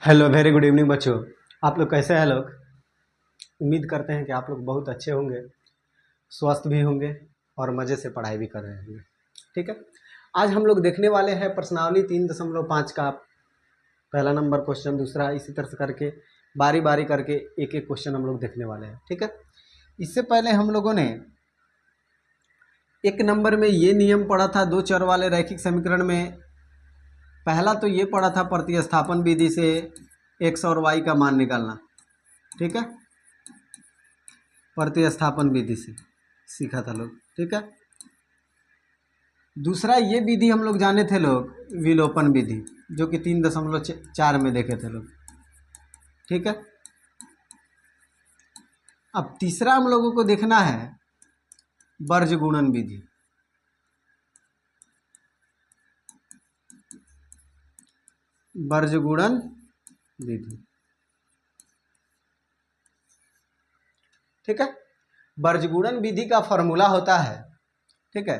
Hello very good evening बच्चों। आप लोग कैसे हैं लोग? उम्मीद करते हैं कि आप लोग बहुत अच्छे होंगे, स्वस्थ भी होंगे और मज़े से पढ़ाई भी कर रहे होंगे। ठीक है, आज हम लोग देखने वाले हैं प्रश्नावली 3.5 का पहला नंबर क्वेश्चन, दूसरा, इसी तरह से करके बारी बारी करके एक एक क्वेश्चन हम लोग देखने वाले हैं। ठीक है, इससे पहले हम लोगों ने एक नंबर में ये नियम पढ़ा था दो चर वाले रैखिक समीकरण में। पहला तो ये पढ़ा था प्रतिस्थापन विधि से एक्स और वाई का मान निकालना। ठीक है, प्रतिस्थापन विधि से सीखा था लोग। ठीक है, दूसरा ये विधि हम लोग जाने थे लोग, विलोपन विधि, जो कि 3.4 में देखे थे लोग। ठीक है, अब तीसरा हम लोगों को देखना है वर्ज गुणन विधि। वर्ज गुणन विधि। ठीक है, वर्ज गुणन विधि का फॉर्मूला होता है, ठीक है,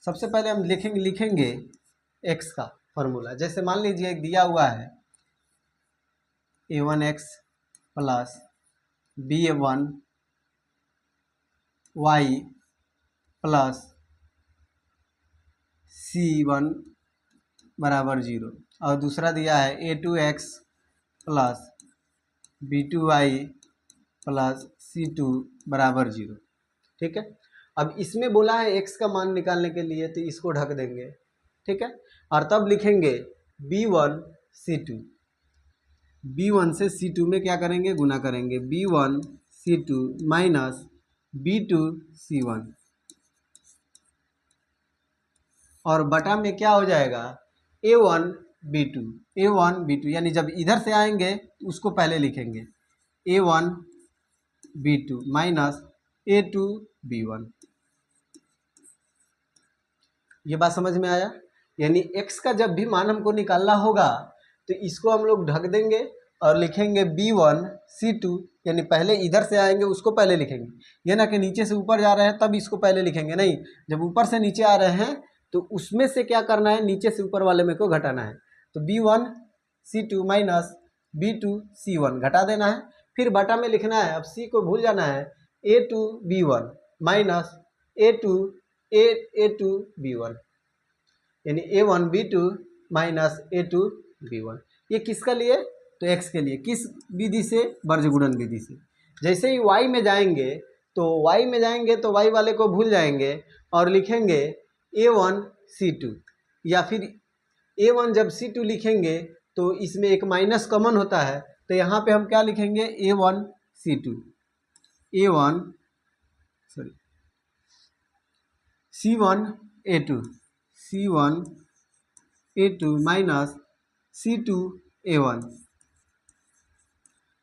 सबसे पहले हम लिखेंगे एक्स का फॉर्मूला। जैसे मान लीजिए एक दिया हुआ है a1x plus b1y plus c1 बराबर 0, और दूसरा दिया है a2x plus b2y plus c2 बराबर 0। ठीक है, अब इसमें बोला है x का मान निकालने के लिए, तो इसको ढक देंगे। ठीक है, और तब लिखेंगे b1 c2। b1 से c2 में क्या करेंगे, गुना करेंगे, b1 c2 minus b2 c1, और बटा में क्या हो जाएगा, a1 b2। a1 b2 यानी जब इधर से आएंगे उसको पहले लिखेंगे, a1 b2 minus a2 b1। ये बात समझ में आया? यानी x का जब भी मान हमको निकालना होगा तो इसको हम लोग ढक देंगे और लिखेंगे b1 c2, यानी पहले इधर से आएंगे उसको पहले लिखेंगे। ये ना कि नीचे से ऊपर जा रहे हैं तब इसको पहले लिखेंगे, नहीं, जब ऊपर से नीचे आ रहे हैं तो उसमें से क्या करना है, नीचे से ऊपर वाले में को घटाना है। तो b1 c2 minus b2 c1 घटा देना है, फिर बटा में लिखना है। अब c को भूल जाना है, a2 b1 minus a2 b1, यानी a1 b2 minus a2 b1। ये किसका लिए, तो x के लिए। किस विधि से, वर्ज गुणन विधि से। जैसे ही y में जाएंगे तो y वाले को भूल जाएंगे और लिखेंगे a1 c2, या फिर a1 जब c2 लिखेंगे तो इसमें एक माइनस कॉमन होता है, तो यहाँ पे हम क्या लिखेंगे, a1 c2, a1 sorry c1 a2, c1 a2 minus c2 a1,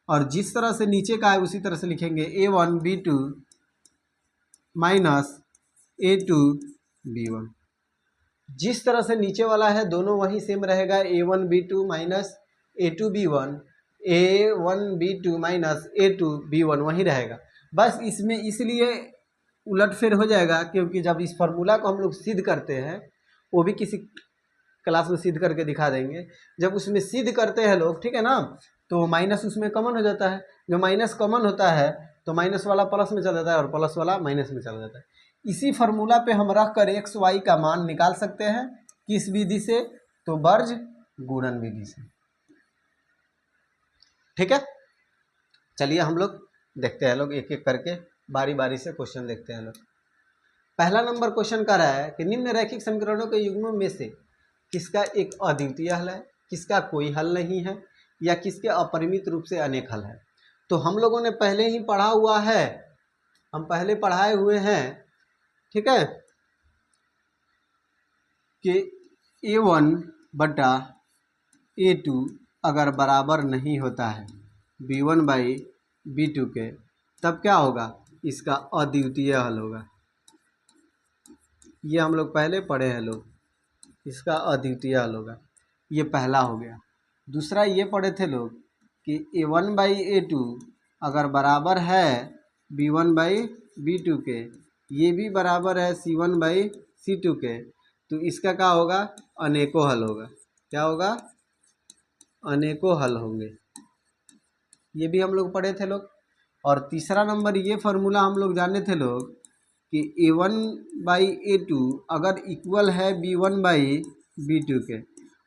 और जिस तरह से नीचे का है उसी तरह से लिखेंगे a1 b2 minus a2 b1। जिस तरह से नीचे वाला है दोनों वही सेम रहेगा, a1 b2 minus a2 b1, a1 b2 minus a2 b1 वही रहेगा। बस इसमें इसलिए उलटफेर हो जाएगा क्योंकि जब इस फार्मूला को हम लोग सिद्ध करते हैं, वो भी किसी क्लास में सिद्ध करके दिखा देंगे, जब उसमें सिद्ध करते हैं लोग, ठीक है ना, तो माइनस उसमें कॉमन हो जाता है। जो माइनस कॉमन होता है तो माइनस वाला प्लस में चला जाता है और प्लस वाला माइनस में चला जाता है। इसी फार्मूला पे हम रख कर एक्स वाई का मान निकाल सकते हैं। किस विधि से, तो वर्ज गुणन विधि से। ठीक है, चलिए हम लोग देखते हैं लोग, एक एक करके बारी बारी से क्वेश्चन देखते हैं लोग। पहला नंबर क्वेश्चन कर रहा है कि निम्न रैखिक समीकरणों के युग्मों में से किसका एक अद्वितीय हल है, किसका कोई हल नहीं है, या किसके अपरिमित रूप से अनेक हल है। तो हम लोगों ने पहले ही पढ़ा हुआ है, हम पहले पढ़ाए हुए हैं, ठीक है, कि a1 बटा a2 अगर बराबर नहीं होता है b1 बाई b2 के, तब क्या होगा, इसका अद्वितीय हल होगा। ये हम लोग पहले पढ़े हैं लोग, इसका अद्वितीय हल होगा। ये पहला हो गया। दूसरा ये पढ़े थे लोग कि a1 बाई a2 अगर बराबर है b1 बाई b2 के, ये भी बराबर है c1 बाई c2 के, तो इसका क्या होगा, अनेकों हल होगा। क्या होगा, अनेकों हल होंगे, ये भी हम लोग पढ़े थे लोग। और तीसरा नंबर ये फार्मूला हम लोग जाने थे लोग कि A1/A2 अगर इक्वल है B1/B2 के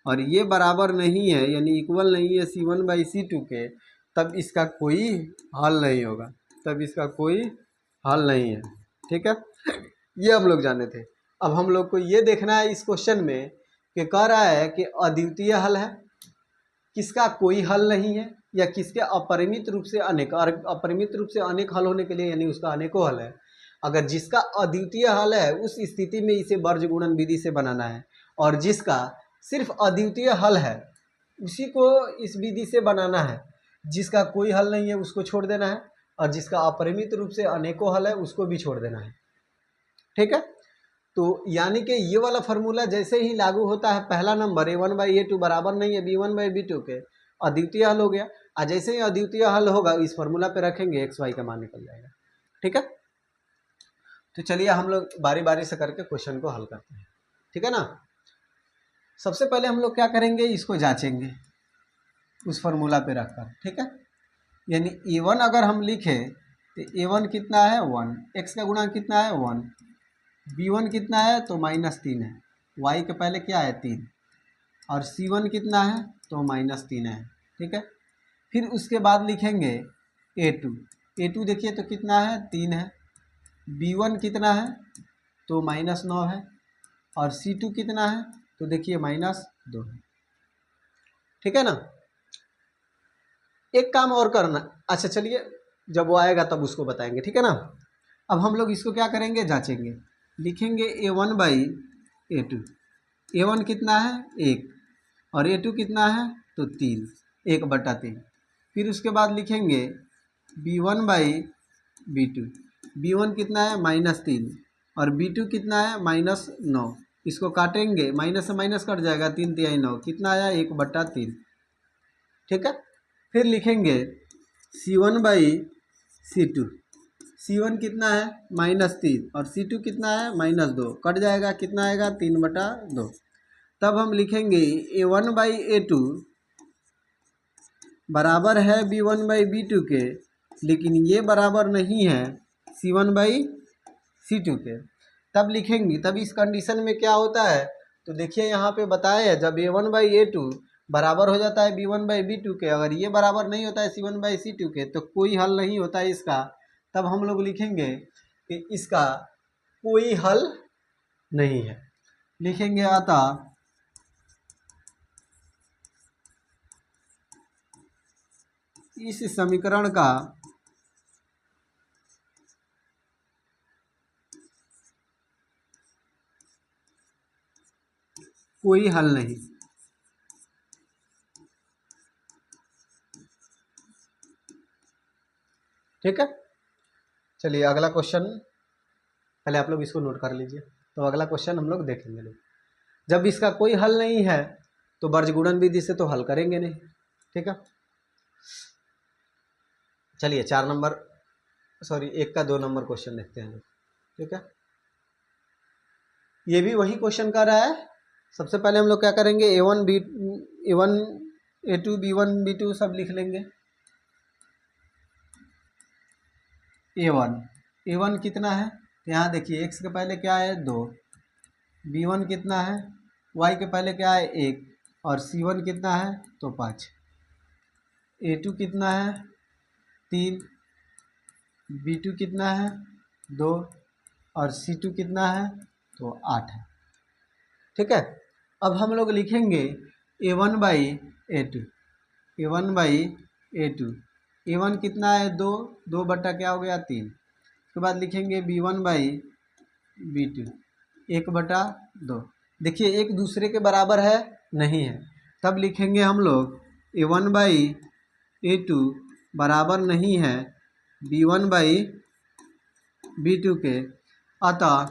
और ये बराबर नहीं है यानी इक्वल नहीं है C1/C2 के, तब इसका कोई हल नहीं होगा, तब इसका कोई हल नहीं है। ठीक है, ये हम लोग जाने थे। अब हम लोग को ये देखना है इस क्वेश्चन में कि कह रहा है कि अद्वितीय हल है, किसका कोई हल नहीं है, या किसके अपरिमित रूप से अनेक, और अपरिमित रूप से अनेक हल होने के लिए यानी उसका अनेकों हल है। अगर जिसका अद्वितीय हल है उस स्थिति में इसे वर्ज गुणन विधि से बनाना है, और जिसका सिर्फ अद्वितीय हल है उसी को इस विधि से बनाना है। जिसका कोई हल नहीं है उसको छोड़ देना है, और जिसका अपरिमित रूप से अनेकों हल है उसको भी छोड़ देना है। ठीक है, तो यानी कि ये वाला फार्मूला जैसे ही लागू होता है, पहला नंबर A1/A2 बराबर नहीं है B1/B2 के, अद्वितीय हल हो गया। और जैसे ही अद्वितीय हल होगा इस फार्मूला पे रखेंगे XY का मान निकल जाएगा। ठीक है, तो चलिए हम लोग बारी बारी से करके क्वेश्चन को हल करते हैं। ठीक है ना, सबसे पहले हम लोग क्या करेंगे, इसको जांचेंगे उस फार्मूला पे रखकर। ठीक है, यानी A1 अगर हम लिखें तो A1 कितना है 1, x का गुणा कितना है 1, B1 कितना है तो -3 है, y के पहले क्या है 3, और C1 कितना है तो -3 है। ठीक है, फिर उसके बाद लिखेंगे A2 देखिए तो कितना है 3 है, B1 कितना है तो -9 है, और C2 कितना है तो देखिए -2 है। ठीक है ना, एक काम और करना, अच्छा चलिए जब वो आएगा तब उसको बताएंगे। ठीक है ना, अब हम लोग इसको क्या करेंगे, जांचेंगे। लिखेंगे A1/A2, A1 कितना है 1, और A2 कितना है तो 3, 1/3। फिर उसके बाद लिखेंगे B1/B2, B1 कितना है -3, और B2 कितना है -9। इसको काटेंगे, माइनस से माइनस कट जाएगा, 3 तिहाई 9, कितना आया 1/3। ठीक है, फिर लिखेंगे C1/C2, C1 कितना है -3, और C2 कितना है -2, कट जाएगा, कितना आएगा 3/2। तब हम लिखेंगे A1/A2 बराबर है B1/B2 के, लेकिन ये बराबर नहीं है C1/C2 के। तब लिखेंगे, तब इस कंडीशन में क्या होता है, तो देखिए यहाँ पे बताया है जब A1/A2 बराबर हो जाता है B1/B2 के, अगर ये बराबर नहीं होता है C1/C2 के तो कोई हल नहीं होता है इसका। तब हम लोग लिखेंगे कि इसका कोई हल नहीं है। लिखेंगे अतः इस समीकरण का कोई हल नहीं। ठीक है, चलिए अगला क्वेश्चन, पहले आप लोग इसको नोट कर लीजिए। तो अगला क्वेश्चन हम लोग देखेंगे लोग, जब इसका कोई हल नहीं है तो वर्गगुणन विधि से तो हल करेंगे नहीं। ठीक है, चलिए 1 का 2 नंबर क्वेश्चन देखते हैं लोग। ठीक है, ये भी वही क्वेश्चन कर रहा है। सबसे पहले हम लोग क्या करेंगे, A1 A2 B1 B2 सब लिख लेंगे। A1 कितना है, यहाँ देखिए x के पहले क्या है 2, B1 कितना है, y के पहले क्या है 1, और C1 कितना है तो 5, A2 कितना है 3, B2 कितना है 2, और C2 कितना है तो 8 है। ठीक है, अब हम लोग लिखेंगे A1/A2, A1/A2, A1 कितना है 2, 2 बट्टा क्या हो गया 3। उसके बाद लिखेंगे B1/B2, 1/2। देखिए एक दूसरे के बराबर है नहीं है, तब लिखेंगे हम लोग A1/A2 बराबर नहीं है B1/B2 के, अतः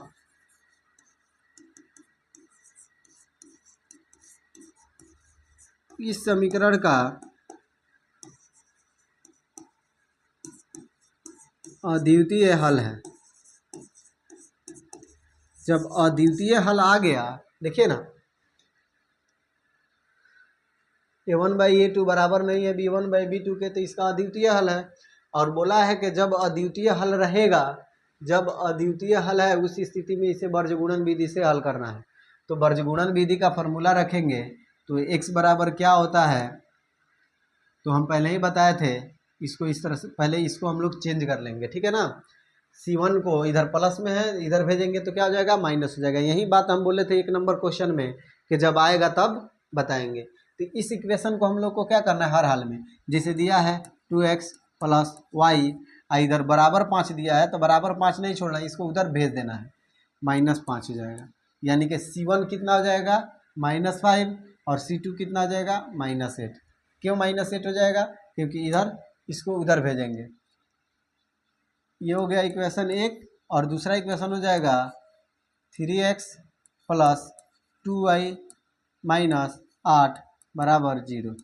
इस समीकरण का अद्वितीय हल है। जब अद्वितीय हल आ गया, देखिए ना, A1/A2 बराबर नहीं है B1/B2 के, तो इसका अद्वितीय हल है। और बोला है कि जब अद्वितीय हल रहेगा, जब अद्वितीय हल है उस स्थिति में इसे वर्गगुणन विधि से हल करना है। तो वर्गगुणन विधि का फॉर्मूला रखेंगे तो x बराबर क्या होता है, तो हम पहले ही बताए थे। इसको इस तरह से पहले इसको हम लोग चेंज कर लेंगे, ठीक है ना। C1 को इधर प्लस में है, इधर भेजेंगे तो क्या हो जाएगा, माइनस हो जाएगा। यही बात हम बोले थे 1 नंबर क्वेश्चन में कि जब आएगा तब बताएंगे। तो इस इक्वेशन को हम लोग को क्या करना है, हर हाल में जैसे दिया है 2x + y, इधर बराबर 5 दिया है तो बराबर 5 नहीं छोड़ना है, इसको उधर भेज देना है, -5 हो जाएगा। यानी कि C1 कितना हो जाएगा, -5, और C2 कितना हो जाएगा, -8। क्यों -8 हो जाएगा, क्योंकि इधर इसको उधर भेजेंगे। ये हो गया इक्वेशन 1। और दूसरा इक्वेशन हो जाएगा 3x + 2y - 8 = 0।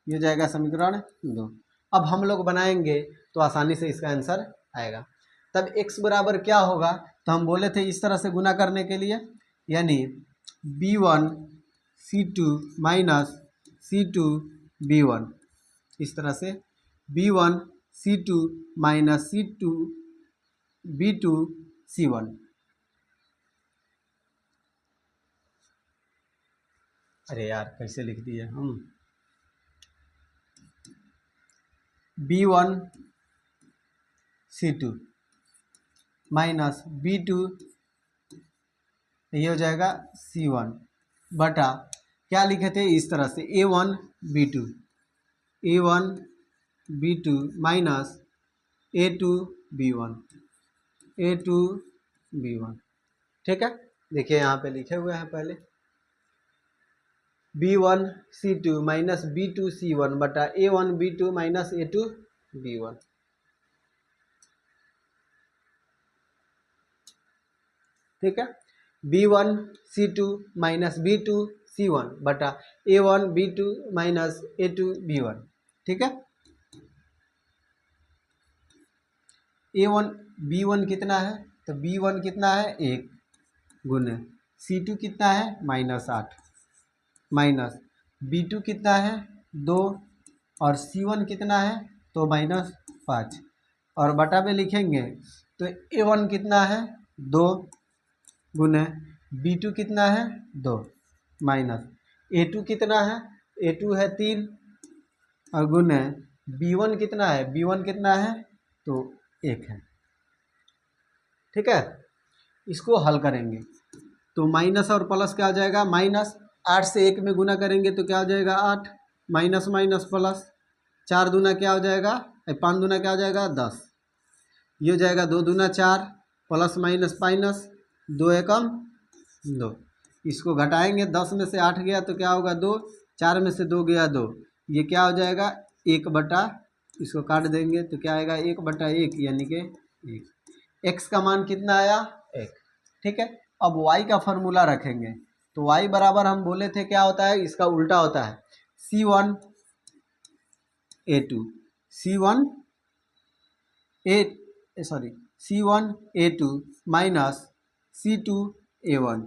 ये हो जाएगा समीकरण 2। अब हम लोग बनाएंगे तो आसानी से इसका आंसर आएगा। तब x बराबर क्या होगा, तो हम बोले थे इस तरह से गुना करने के लिए, यानी b1 c2 - c2 b1, इस तरह से b1 c2 - c2 b2 c1। अरे यार कैसे लिख दिए हम, b1 c2 - b2, ये हो जाएगा c1 बटा क्या लिखे थे इस तरह से a1 b2 - a2 b1 ठीक है। देखिए यहाँ पे लिखे हुए हैं पहले b1 c2 - b2 c1 बटा a1 b2 - a2 b1। ठीक है, b1 c2 - b2 c1 बटा a1 b2 - a2 b1। ठीक है, a1 b1 कितना है, तो b1 कितना है 1 गुने c2 कितना है -8 माइनस b2 कितना है 2 और c1 कितना है तो -5 और बटा में लिखेंगे तो a1 कितना है 2 गुने b2 कितना है 2 माइनस a2 कितना है a2 है 3 और गुने b1 कितना है b1 कितना है तो 1 है। ठीक है, इसको हल करेंगे तो माइनस और प्लस क्या हो जाएगा, -8 से 1 में गुना करेंगे तो क्या हो जाएगा 8 माइनस माइनस प्लस 4 दूना क्या हो जाएगा 5 दूना क्या हो जाएगा 10, ये हो जाएगा 2 दूना 4 प्लस माइनस माइनस 2 एकम 2, इसको घटाएंगे 10 में से 8 गया तो क्या होगा 2, 4 में से 2 गया 2, ये क्या हो जाएगा 1 बटा, इसको काट देंगे तो क्या आएगा 1 बटा 1 यानी कि 1। x का मान कितना आया 1। ठीक है, अब y का फॉर्मूला रखेंगे तो y बराबर हम बोले थे क्या होता है, इसका उल्टा होता है c1 a2 c1 a2 minus c2 a1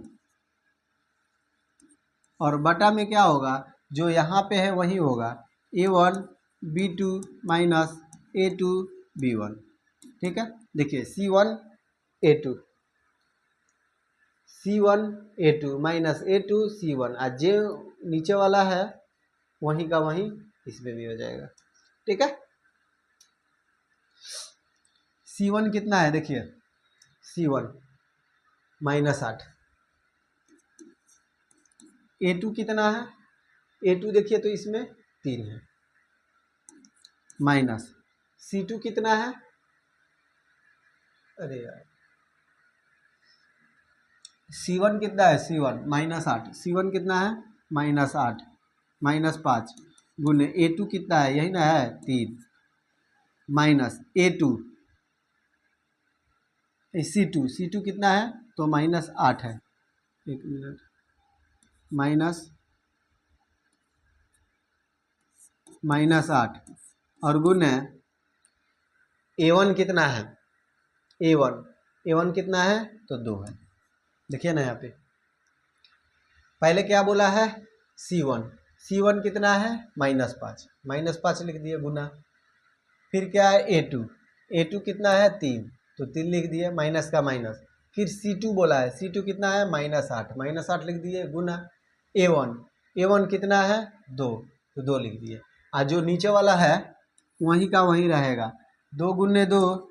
और बटा में क्या होगा जो यहाँ पे है वही होगा a1 b2 minus a2 b1। ठीक है, देखिए c1 a2 minus a2 c1 और जो नीचे वाला है वहीं का वहीं इसमें भी हो जाएगा। ठीक है, c1 कितना है देखिए c1 -8, a2 कितना है a2 देखिए तो इसमें 3 है माइनस c2 कितना है, अरे यार c1 कितना है c1 -8, c1 कितना है -8 -5 गुने a2 कितना है यही ना है 3 माइनस a2 c2 कितना है तो -8 है, 1 मिनट -8 और गुने a1 कितना है a1 कितना है तो 2 है। देखिए ना यहाँ पे पहले क्या बोला है c1 C1 कितना है -5, -5 लिख दिए गुना। फिर क्या है A2 कितना है 3, तो 3 लिख दिए, माइनस का माइनस। फिर C2 बोला है, C2 कितना है -8, -8 लिख दिए गुना। A1 कितना है 2, तो 2 लिख दिए। आज जो नीचे वाला है वहीं का वहीं रहेगा, 2 गुने 2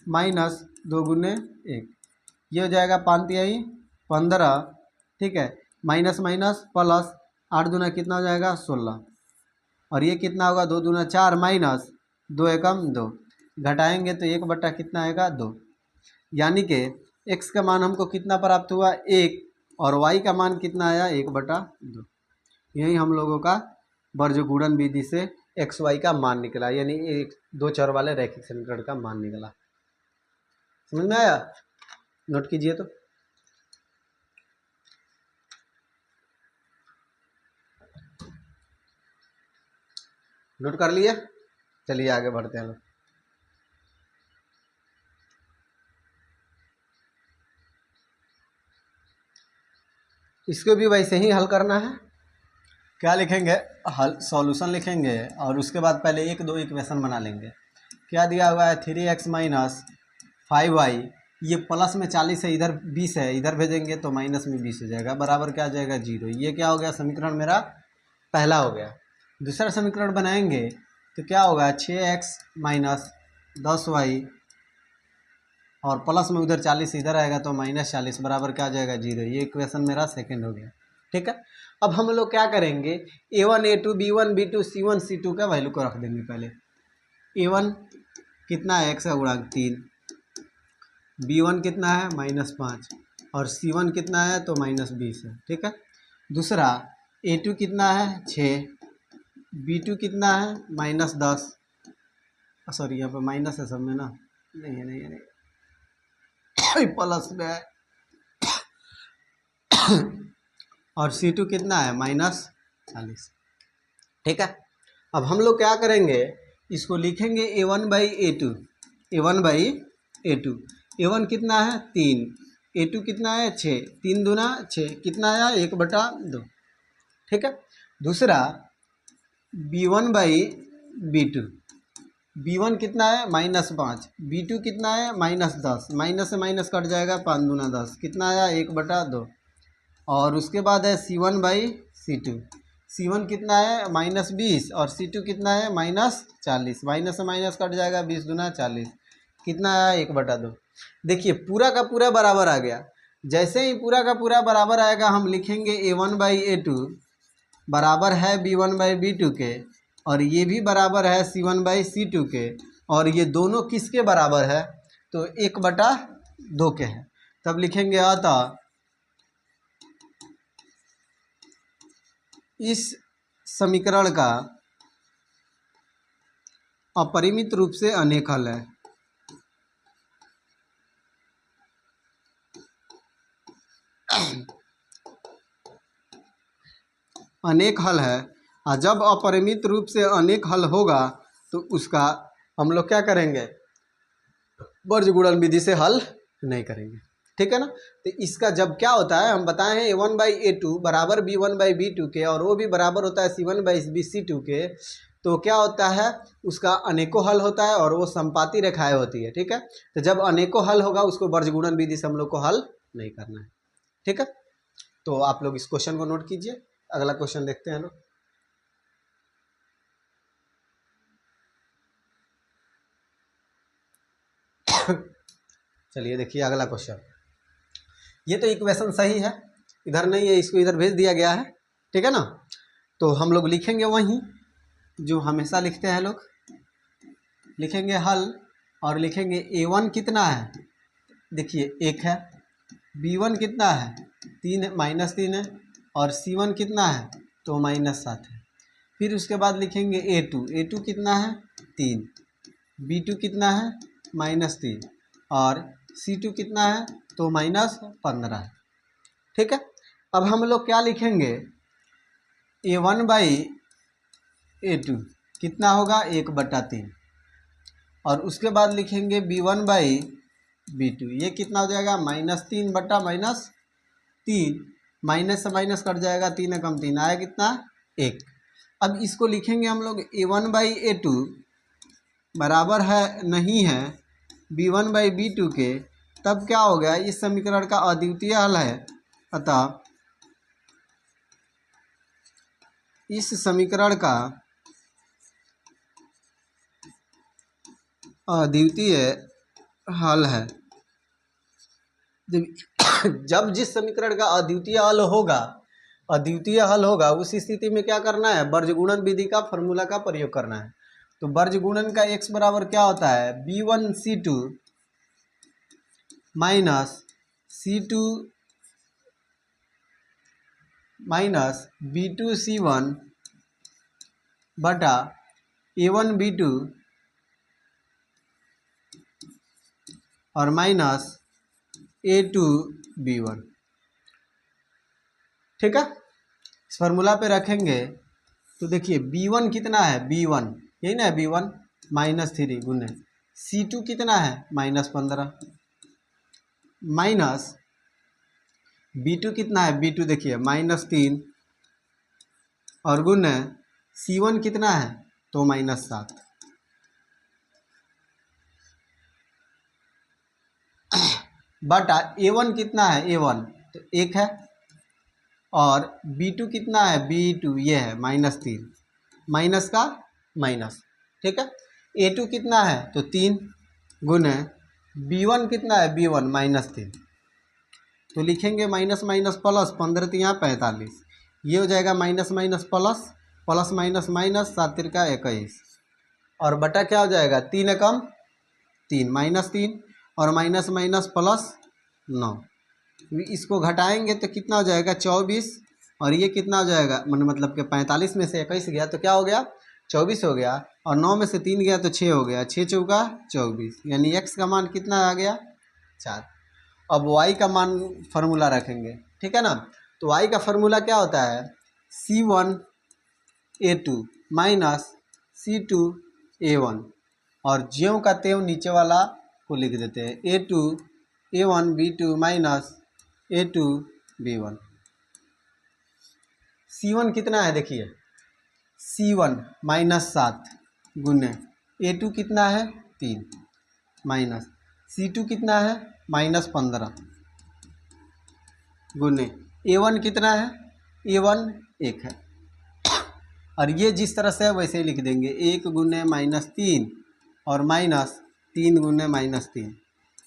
माइनस 2 गुने 1, ये हो जाएगा 5 तिहाई 15, ठीक है। माइनस माइनस प्लस, 8 दूना कितना हो जाएगा 16, और ये कितना होगा 2 दूना 4 माइनस 2 एकम 2, घटाएंगे तो 1 बटा कितना आएगा 2, यानी कि x का मान हमको कितना प्राप्त हुआ 1, और y का मान कितना आया 1 बटा 2। यही हम लोगों का वर्गगुणन विधि से एक्स वाई का मान निकला, यानी एक 2 चर वाले रैखिक समीकरण का मान निकला। समझ में आया? नोट कीजिए तो। नोट कर लिए? चलिए आगे बढ़ते हैं लोग। इसको भी वैसे ही हल करना है। क्या लिखेंगे? हल सॉल्यूशन लिखेंगे और उसके बाद पहले 1-2 इक्वेशन बना लेंगे। क्या दिया हुआ है 3x माइनस 5y, ये प्लस में 40 है, इधर 20 है, इधर भेजेंगे तो माइनस में 20 हो जाएगा, बराबर क्या आ जाएगा 0। ये क्या हो गया समीकरण मेरा पहला हो गया। दूसरा समीकरण बनाएंगे तो क्या होगा 6x माइनस 10y, और प्लस में उधर 40 इधर आएगा तो -40, बराबर क्या आ जाएगा 0। ये इक्वेशन मेरा सेकंड हो गया, ठीक है। अब हम लोग क्या करेंगे, A1 A2 B1 B2 C1 C2 का वैल्यू को रख देंगे पहले। A1 कितना है, x का गुणांक 3, B1 कितना है -5, और C1 कितना है तो -20 है, ठीक है। दूसरा A2 कितना है 6, B2 कितना है -10, सॉरी यहाँ पे माइनस है सब में ना, नहीं है नहीं है नहीं प्लस में है और C2 कितना है -40, ठीक है। अब हम लोग क्या करेंगे, इसको लिखेंगे A1/A2, A1/A2। A1 कितना है 3, A2 कितना है 6, 3 दूना 6, कितना आया 1/2, ठीक है। दूसरा B1/B2, B1 कितना है -5, B2 कितना है -10, माइनस से माइनस कट जाएगा, 5 दूना 10, कितना आया 1/2, और उसके बाद है C1/C2, C1 कितना है -20 और C2 कितना है -40, माइनस से माइनस कट जाएगा, 20 दूना 40, कितना आया 1/2। देखिए पूरा का पूरा बराबर आ गया। जैसे ही पूरा का पूरा बराबर आएगा हम लिखेंगे A1/A2 बराबर है B1/B2 के, और ये भी बराबर है C1/C2 के, और ये दोनों किसके बराबर है तो 1/2 के हैं। तब लिखेंगे अतः इस समीकरण का अपरिमित रूप से अनेक हल है। अनेक हल है, और जब अपरिमित रूप से अनेक हल होगा तो उसका हम लोग क्या करेंगे, वर्गगुणन विधि से हल नहीं करेंगे, ठीक है ना। तो इसका जब क्या होता है हम बताए हैं A1/A2 बराबर B1/B2 के, और वो भी बराबर होता है C1/C2 के, तो क्या होता है उसका अनेकों हल होता है और वो संपाती रेखाएं होती है, ठीक है। तो जब अनेकों हल होगा उसको वर्गगुणन विधि से हम लोग को हल नहीं करना है, ठीक है। तो आप लोग इस क्वेश्चन को नोट कीजिए। अगला क्वेश्चन देखते हैं लोग। चलिए देखिए अगला क्वेश्चन। ये तो इक्वेशन सही है, इधर नहीं है, इसको इधर भेज दिया गया है, ठीक है ना। तो हम लोग लिखेंगे वहीं जो हमेशा लिखते हैं लोग, लिखेंगे हल और लिखेंगे A1 कितना है, देखिए 1 है, B1 कितना है 3 है, -3 है, और C1 कितना है तो -7 है। फिर उसके बाद लिखेंगे A2 कितना है 3, B2 कितना है -3, और C2 कितना है तो -15 है, ठीक है। अब हम लोग क्या लिखेंगे A1/A2 कितना होगा 1/3, और उसके बाद लिखेंगे B1/B2, ये कितना हो जाएगा -3 बटा -3, माइनस से माइनस कट जाएगा, 3 एकम 3 आया कितना 1। अब इसको लिखेंगे हम लोग A1/A2 बराबर है नहीं है B1/B2 के। तब क्या हो गया, इस समीकरण का अद्वितीय हल है, अतः इस समीकरण का अद्वितीय हल है। जब जिस समीकरण का अद्वितीय हल होगा उस स्थिति में क्या करना है, वर्गगुणन विधि का फॉर्मूला का प्रयोग करना है। तो वर्गगुणन का x बराबर क्या होता है, B1C2 minus C2 minus B2C1 बटा A1B2 और माइनस A2B1। ठीक है, इस फार्मूला पे रखेंगे तो देखिए B1 कितना है, B1 यही ना है B1 -3 गुने C2 कितना है -15 माइनस B2 कितना है, B2 देखिए -3 और गुने C1 कितना है तो -7। बटा A1 कितना है, A1 तो 1 है और B2 कितना है, B2 ये है -3 माइनस का माइनस। ठीक है, A2 कितना है तो 3 गुने B1 कितना है, B1 -3 तो लिखेंगे माइनस माइनस प्लस 15 यहाँ 45, ये हो जाएगा minus minus plus plus minus minus 7 तिरका 21 और बटा क्या हो जाएगा 3 एकम 3 -3 और माइनस माइनस प्लस 9। इसको घटाएंगे तो कितना हो जाएगा 24 और ये कितना हो जाएगा मतलब कि 45 में से 21 गया तो क्या हो गया 24 हो गया और 9 में से 3 गया तो 6 हो गया, 6 चौका 24 यानी x का मान कितना आ गया 4। अब y का मान फार्मूला रखेंगे, ठीक है ना। तो y का फार्मूला क्या होता है, C1A2 माइनस C2A1 और ज्यों का त्यों नीचे वाला को लिख देते हैं A2A1B2 माइनस A2B1। C1 कितना है देखिए C1 -7 गुने A2 कितना है 3 माइनस C2 कितना है -15 गुने A1 कितना है A1 1 है और ये जिस तरह से है वैसे ही लिख देंगे 1 गुने -3 और -3 गुने -3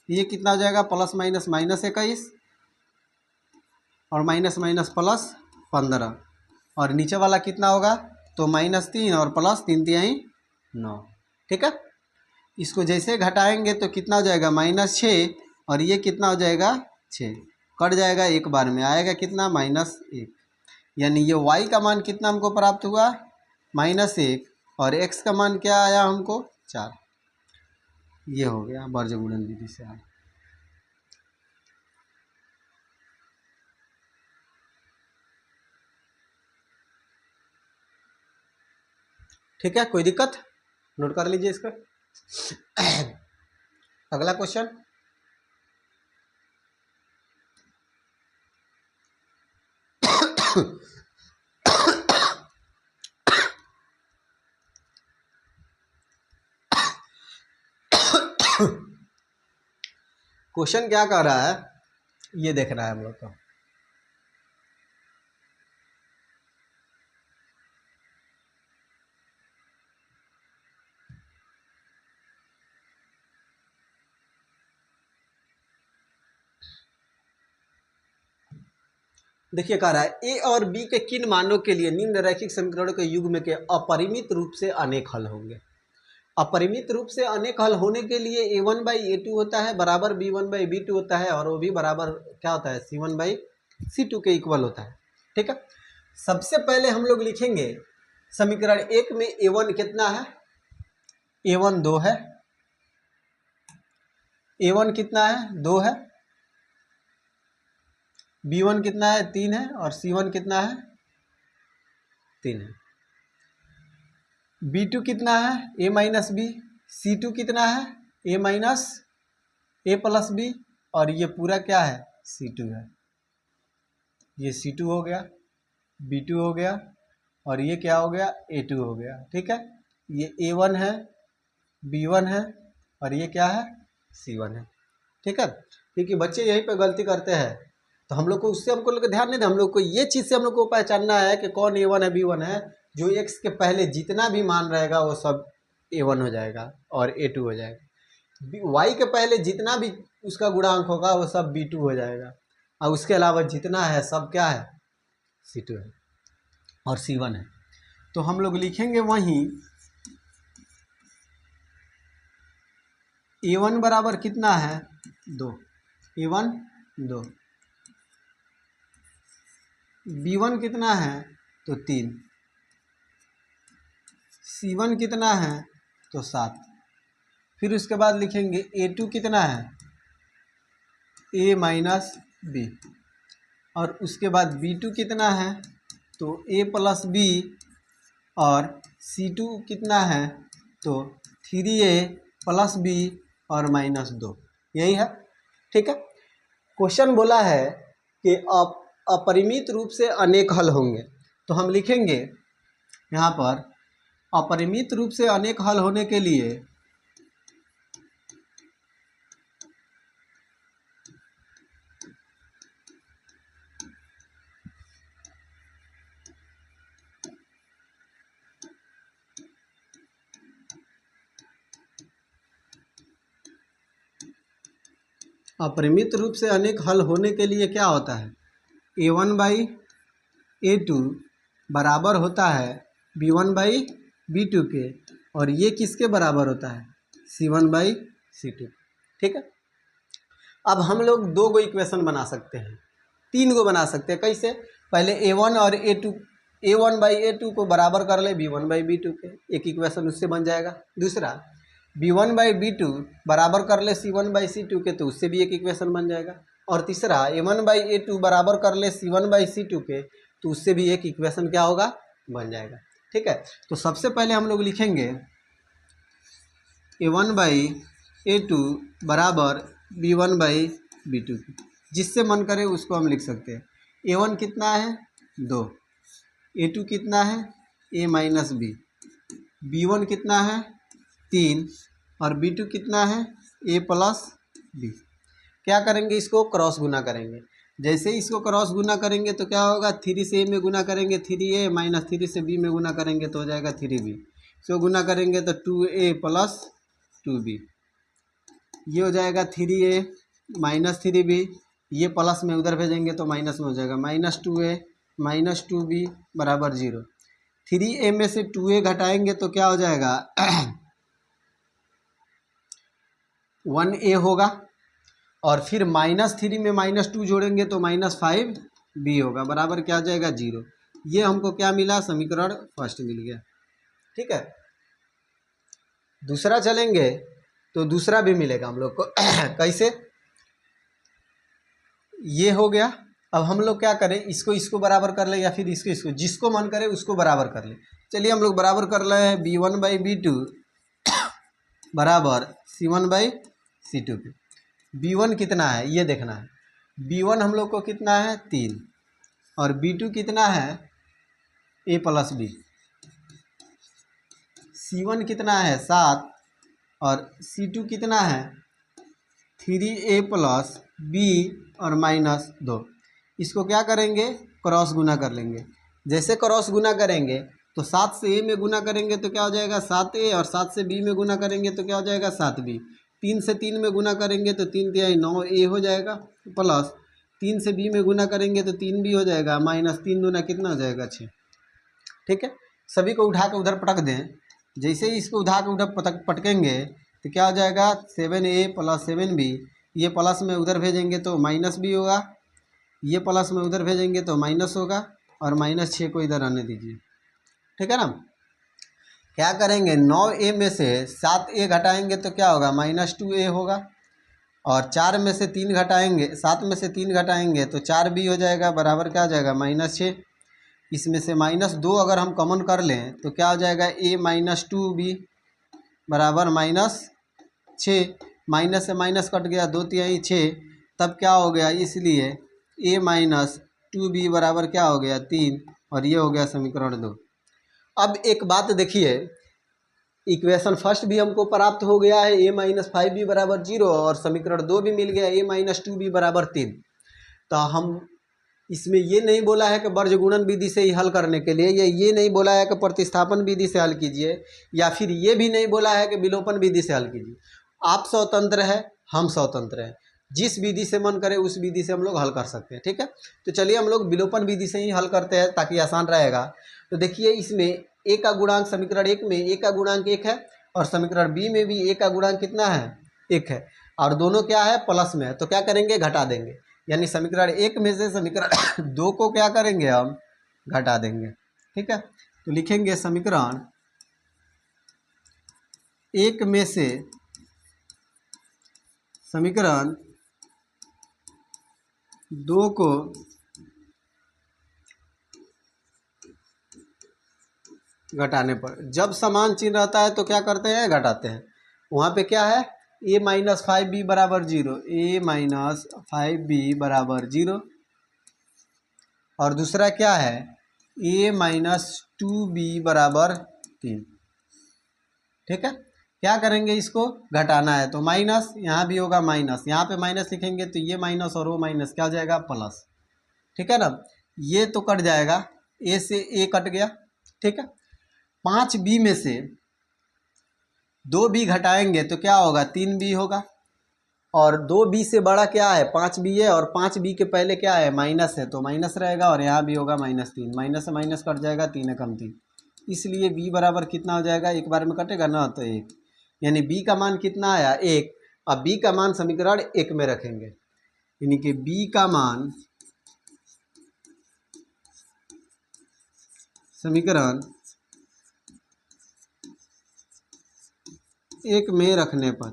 ये कितना हो जाएगा प्लस माइनस -21 और माइनस माइनस प्लस 15 और नीचे वाला कितना होगा तो -3 और प्लस 3 तिहाई 9। ठीक है, इसको जैसे घटाएंगे तो कितना हो जाएगा -6 और ये कितना हो जाएगा 6 कट जाएगा एक बार में आएगा कितना -1 यानी ये y का मान कितना हमको प्राप्त हुआ -1 और x का मान क्या आया हमको 4। ये हो गया वर्गगुणन विधि से आया। ठीक है, कोई दिक्कत नोट कर लीजिए इसका। अगला क्वेश्चन क्वेश्चन क्या कह रहा है ये देखना है हम लोग को। देखिए कह रहा है ए और बी के किन मानों के लिए निम्न रैखिक समीकरणों के युग्म के अपरिमित रूप से अनेक हल होंगे। अपरिमित रूप से अनेक हल होने के लिए A1/A2 होता है बराबर B1/B2 होता है और वो भी बराबर क्या होता है C1/C2 के इक्वल होता है। ठीक है, सबसे पहले हम लोग लिखेंगे समीकरण 1 में A1 कितना है, A1 2 है, A1 कितना है 2 है, B1 कितना है 3 है और C1 कितना है 3 है। B2 कितना है A-B, C2 कितना है A- A+B और ये पूरा क्या है C2 है। ये C2 हो गया, B2 हो गया, और ये क्या हो गया, A2 हो गया। ठीक है, ये A1 है, B1 है, और ये क्या है, C1 है। ठीक है, क्योंकि बच्चे यहीं पे गलती करते हैं, तो हम लोग को उससे हमको लोग ध्यान नहीं दे, हम लोग को ये चीज़ से हम लोग को पहचानना है कि कौन A1 है, B1 है। जो x के पहले जितना भी मान रहेगा वो सब A1 हो जाएगा और A2 हो जाएगा। y के पहले जितना भी उसका गुणांक होगा वो सब B2 हो जाएगा, और उसके अलावा जितना है सब क्या है, C2 है और C1 है। तो हम लोग लिखेंगे वहीं A1 बराबर कितना है, 2, A1 2, B1 कितना है, तो 3, C1 कितना है, तो 7। फिर उसके बाद लिखेंगे A2 कितना है, A माइनस B, और उसके बाद B2 कितना है, तो A प्लस B, और C2 कितना है, तो 3A प्लस B और माइनस 2, यही है। ठीक है, क्वेश्चन बोला है कि अपरिमित रूप से अनेक हल होंगे, तो हम लिखेंगे यहाँ पर अपरिमित रूप से अनेक हल होने के लिए अपरिमित रूप से अनेक हल होने के लिए क्या होता है, A1/A2 बराबर होता है B1/B2 के, और ये किसके बराबर होता है, C1/C2। ठीक है, अब हम लोग 2 गो इक्वेशन बना सकते हैं, 3 गो बना सकते हैं। कैसे, पहले A1 और A2, A1/A2 को बराबर कर ले B1/B2 के, एक इक्वेशन उससे बन जाएगा। दूसरा B1/B2 बराबर कर ले C1/C2 के, तो उससे भी एक इक्वेशन बन जाएगा। और तीसरा A1/A2 बराबर कर ले C1/C2 के, तो उससे भी एक इक्वेशन क्या होगा, बन जाएगा। ठीक है, तो सबसे पहले हम लोग लिखेंगे A1/A2 बराबर B1/B2, जिससे मन करे उसको हम लिख सकते हैं। A1 कितना है, 2, A2 कितना है, A माइनस B, B1 कितना है, 3, और B2 कितना है, A प्लस B। क्या करेंगे, इसको क्रॉस गुना करेंगे। जैसे ही इसको क्रॉस गुना करेंगे तो क्या होगा, 3 से A में गुना करेंगे 3A, माइनस 3 से B में गुना करेंगे तो हो जाएगा 3B। इसको गुना करेंगे तो 2A प्लस 2B, ये हो जाएगा 3A माइनस 3B, ये प्लस में उधर भेजेंगे तो माइनस में हो जाएगा, -2A माइनस 2B बराबर 0। 3A में से 2A घटाएंगे तो क्या हो जाएगा 1A होगा, और फिर -3 में -2 जोड़ेंगे तो -5B होगा, बराबर क्या हो जाएगा 0। ये हमको क्या मिला, समीकरण फर्स्ट मिल गया। ठीक है, दूसरा चलेंगे तो दूसरा भी मिलेगा हम लोग को कैसे, ये हो गया। अब हम लोग क्या करें, इसको बराबर कर ले, या फिर इसको जिसको मन करे उसको बराबर कर ले। चलिए हम लोग बराबर कर ले B1/B2 बराबर C1/C2 के। B1 कितना है ये देखना है, B1 हम लोग को कितना है 3, और B2 कितना है A प्लस B, C1 कितना है 7, और C2 कितना है 3A प्लस B और -2। इसको क्या करेंगे, क्रॉस गुना कर लेंगे। जैसे क्रॉस गुना करेंगे तो 7 से A में गुना करेंगे तो क्या हो जाएगा 7A, और 7 से B में गुना करेंगे तो क्या हो जाएगा 7B। 3 से 3 में गुना करेंगे तो 3 तिहाई 9A हो जाएगा, प्लस 3 से B में गुना करेंगे तो 3B हो जाएगा, -3 दूना कितना हो जाएगा 6। ठीक है, सभी को उठा के उधर पटक दें। जैसे ही इसको उठा के उधर पटकेंगे तो क्या हो जाएगा 7A प्लस 7B, ये प्लस में उधर भेजेंगे तो -B होगा, ये प्लस में उधर भेजेंगे तो माइनस होगा, और -6 को इधर आने दीजिए। ठीक है ना, क्या करेंगे 9A में से 7A घटाएंगे तो क्या होगा -2A होगा, और 4 में से 3 घटाएंगे, 7 में से 3 घटाएंगे तो 4B हो जाएगा, बराबर क्या हो जाएगा -6। इसमें से -2 अगर हम कॉमन कर लें तो क्या हो जाएगा A माइनस 2B बराबर -6। माइनस से माइनस कट गया, 2 तिहाई 6, तब क्या हो गया, इसलिए A माइनस 2b बराबर क्या हो गया 3, और ये हो गया समीकरण 2। अब एक बात देखिए, इक्वेशन फर्स्ट भी हमको प्राप्त हो गया है a माइनस 5b बराबर 0, और समीकरण 2 भी मिल गया a माइनस 2b बराबर 3। तो हम इसमें ये नहीं बोला है कि वर्गगुणन विधि से ही हल करने के लिए, ये नहीं बोला है कि प्रतिस्थापन विधि से हल कीजिए, या फिर ये भी नहीं बोला है कि विलोपन विधि से हल कीजिए। आप स्वतंत्र है, हम स्वतंत्र हैं, जिस विधि से मन करे उस विधि से हम लोग हल कर सकते हैं। ठीक है, तो चलिए हम लोग विलोपन विधि से ही हल करते हैं ताकि आसान रहेगा। तो देखिए इसमें ए का गुणांक समीकरण 1 में ए का गुणांक 1 है, और समीकरण बी में भी ए का गुणांक कितना है 1 है, और दोनों क्या है प्लस में है, तो क्या करेंगे घटा देंगे, यानी समीकरण 1 में से समीकरण 2 को क्या करेंगे हम घटा देंगे। ठीक है, तो लिखेंगे समीकरण 1 में से समीकरण 2 को घटाने पर, जब समान चिन्ह रहता है तो क्या करते हैं घटाते हैं। वहाँ पे क्या है a माइनस 5b बराबर 0, a माइनस 5b बराबर 0, और दूसरा क्या है a माइनस 2b बराबर 3। ठीक है, क्या करेंगे इसको घटाना है तो माइनस, यहाँ भी होगा माइनस, यहाँ पे माइनस लिखेंगे तो ये माइनस और वो माइनस क्या हो जाएगा प्लस। ठीक है ना, ये तो कट जाएगा, a से a कट गया। ठीक है, 5b में से 2b घटाएंगे तो क्या होगा 3b होगा, और 2b से बड़ा क्या है 5b है, और 5b के पहले क्या है माइनस है तो माइनस रहेगा, और यहाँ भी होगा -3, माइनस से माइनस कट जाएगा, 3 कम 3, इसलिए b बराबर कितना हो जाएगा, एक बार में कटेगा ना तो 1, यानी b का मान कितना आया 1। अब b का मान समीकरण 1 में रखेंगे, यानी कि b का मान समीकरण 1 में रखने पर,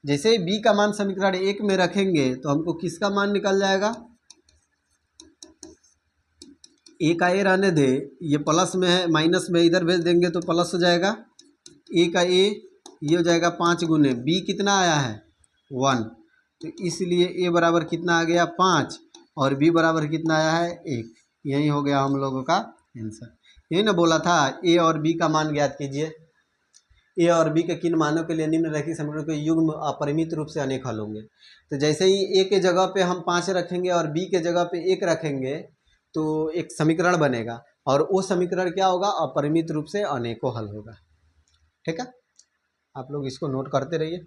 जैसे ही b का मान समीकरण 1 में रखेंगे तो हमको किसका मान निकल जाएगा, a का a रहने दे, ये प्लस में है माइनस में इधर भेज देंगे तो प्लस हो जाएगा, a का a ये हो जाएगा 5 गुने b कितना आया है 1, तो इसलिए a बराबर कितना आ गया 5, और b बराबर कितना आया है 1। यही हो गया हम लोगों का आंसर। यही ना बोला था a और b का मान ज्ञात कीजिए, ए और बी के किन मानों के लिए निम्नलिखित समीकरणों के युग्म अपरिमित रूप से अनेक हल होंगे। तो जैसे ही ए के जगह पे हम 5 रखेंगे और बी के जगह पे 1 रखेंगे तो एक समीकरण बनेगा, और वो समीकरण क्या होगा अपरिमित रूप से अनेकों हल होगा। ठीक है, आप लोग इसको नोट करते रहिए,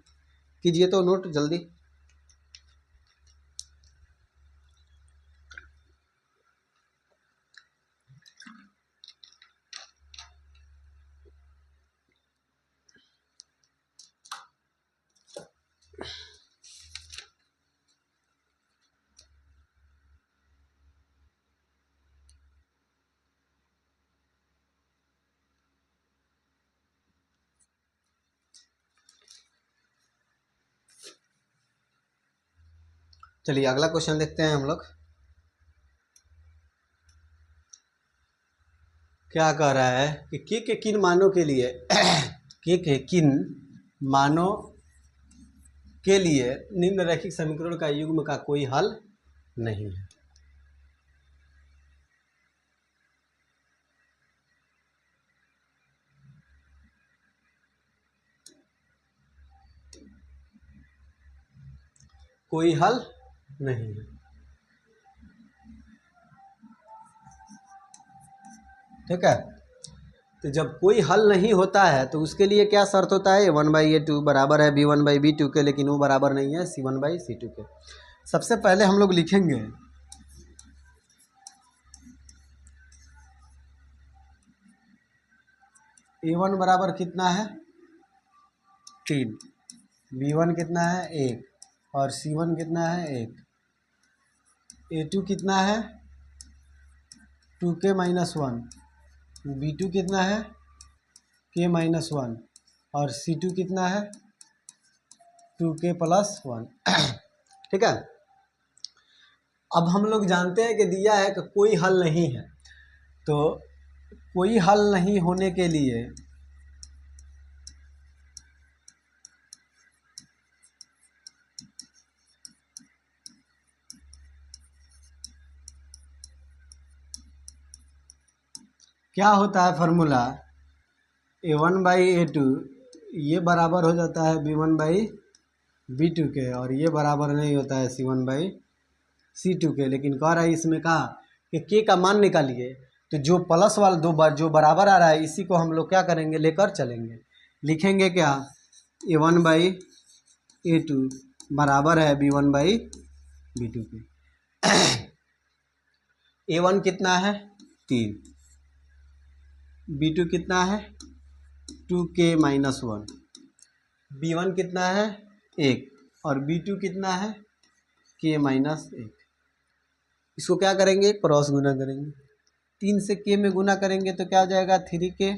कीजिए तो नोट जल्दी। चलिए अगला क्वेश्चन देखते हैं हम लोग। क्या कह रहा है कि के किन मानों के लिए के किन मानों के लिए निम्नलिखित समीकरण का युग्म का कोई हल नहीं है। कोई हल नहीं है। ठीक है, तो जब कोई हल नहीं होता है तो उसके लिए क्या शर्त होता है, 1/a2 बराबर है b1/b2 के, लेकिन वो बराबर नहीं है c1/c2 के। सबसे पहले हम लोग लिखेंगे a1 बराबर कितना है 3, b1 कितना है 1, और c1 कितना है 1, a2 कितना है 2k-1, b2 कितना है k-1, और c2 कितना है 2k+1। ठीक है, अब हम लोग जानते हैं कि दिया है कि कोई हल नहीं है, तो कोई हल नहीं होने के लिए क्या होता है फॉर्मूला, A1/A2 ये बराबर हो जाता है B1/B2 के, और ये बराबर नहीं होता है C1/C2 के। लेकिन कह रहा है इसमें कहा कि के का मान निकालिए, तो जो प्लस वाला दो बार जो बराबर आ रहा है इसी को हम लोग क्या करेंगे, लेकर चलेंगे। लिखेंगे क्या, A1/A2 बराबर है B1/B2 के। A1 कितना है 3, B2 कितना है 2k-1, B1 कितना है 1 और B2 कितना है k-1। इसको क्या करेंगे, क्रॉस गुना करेंगे। 3 से k में गुना करेंगे तो क्या हो जाएगा 3k,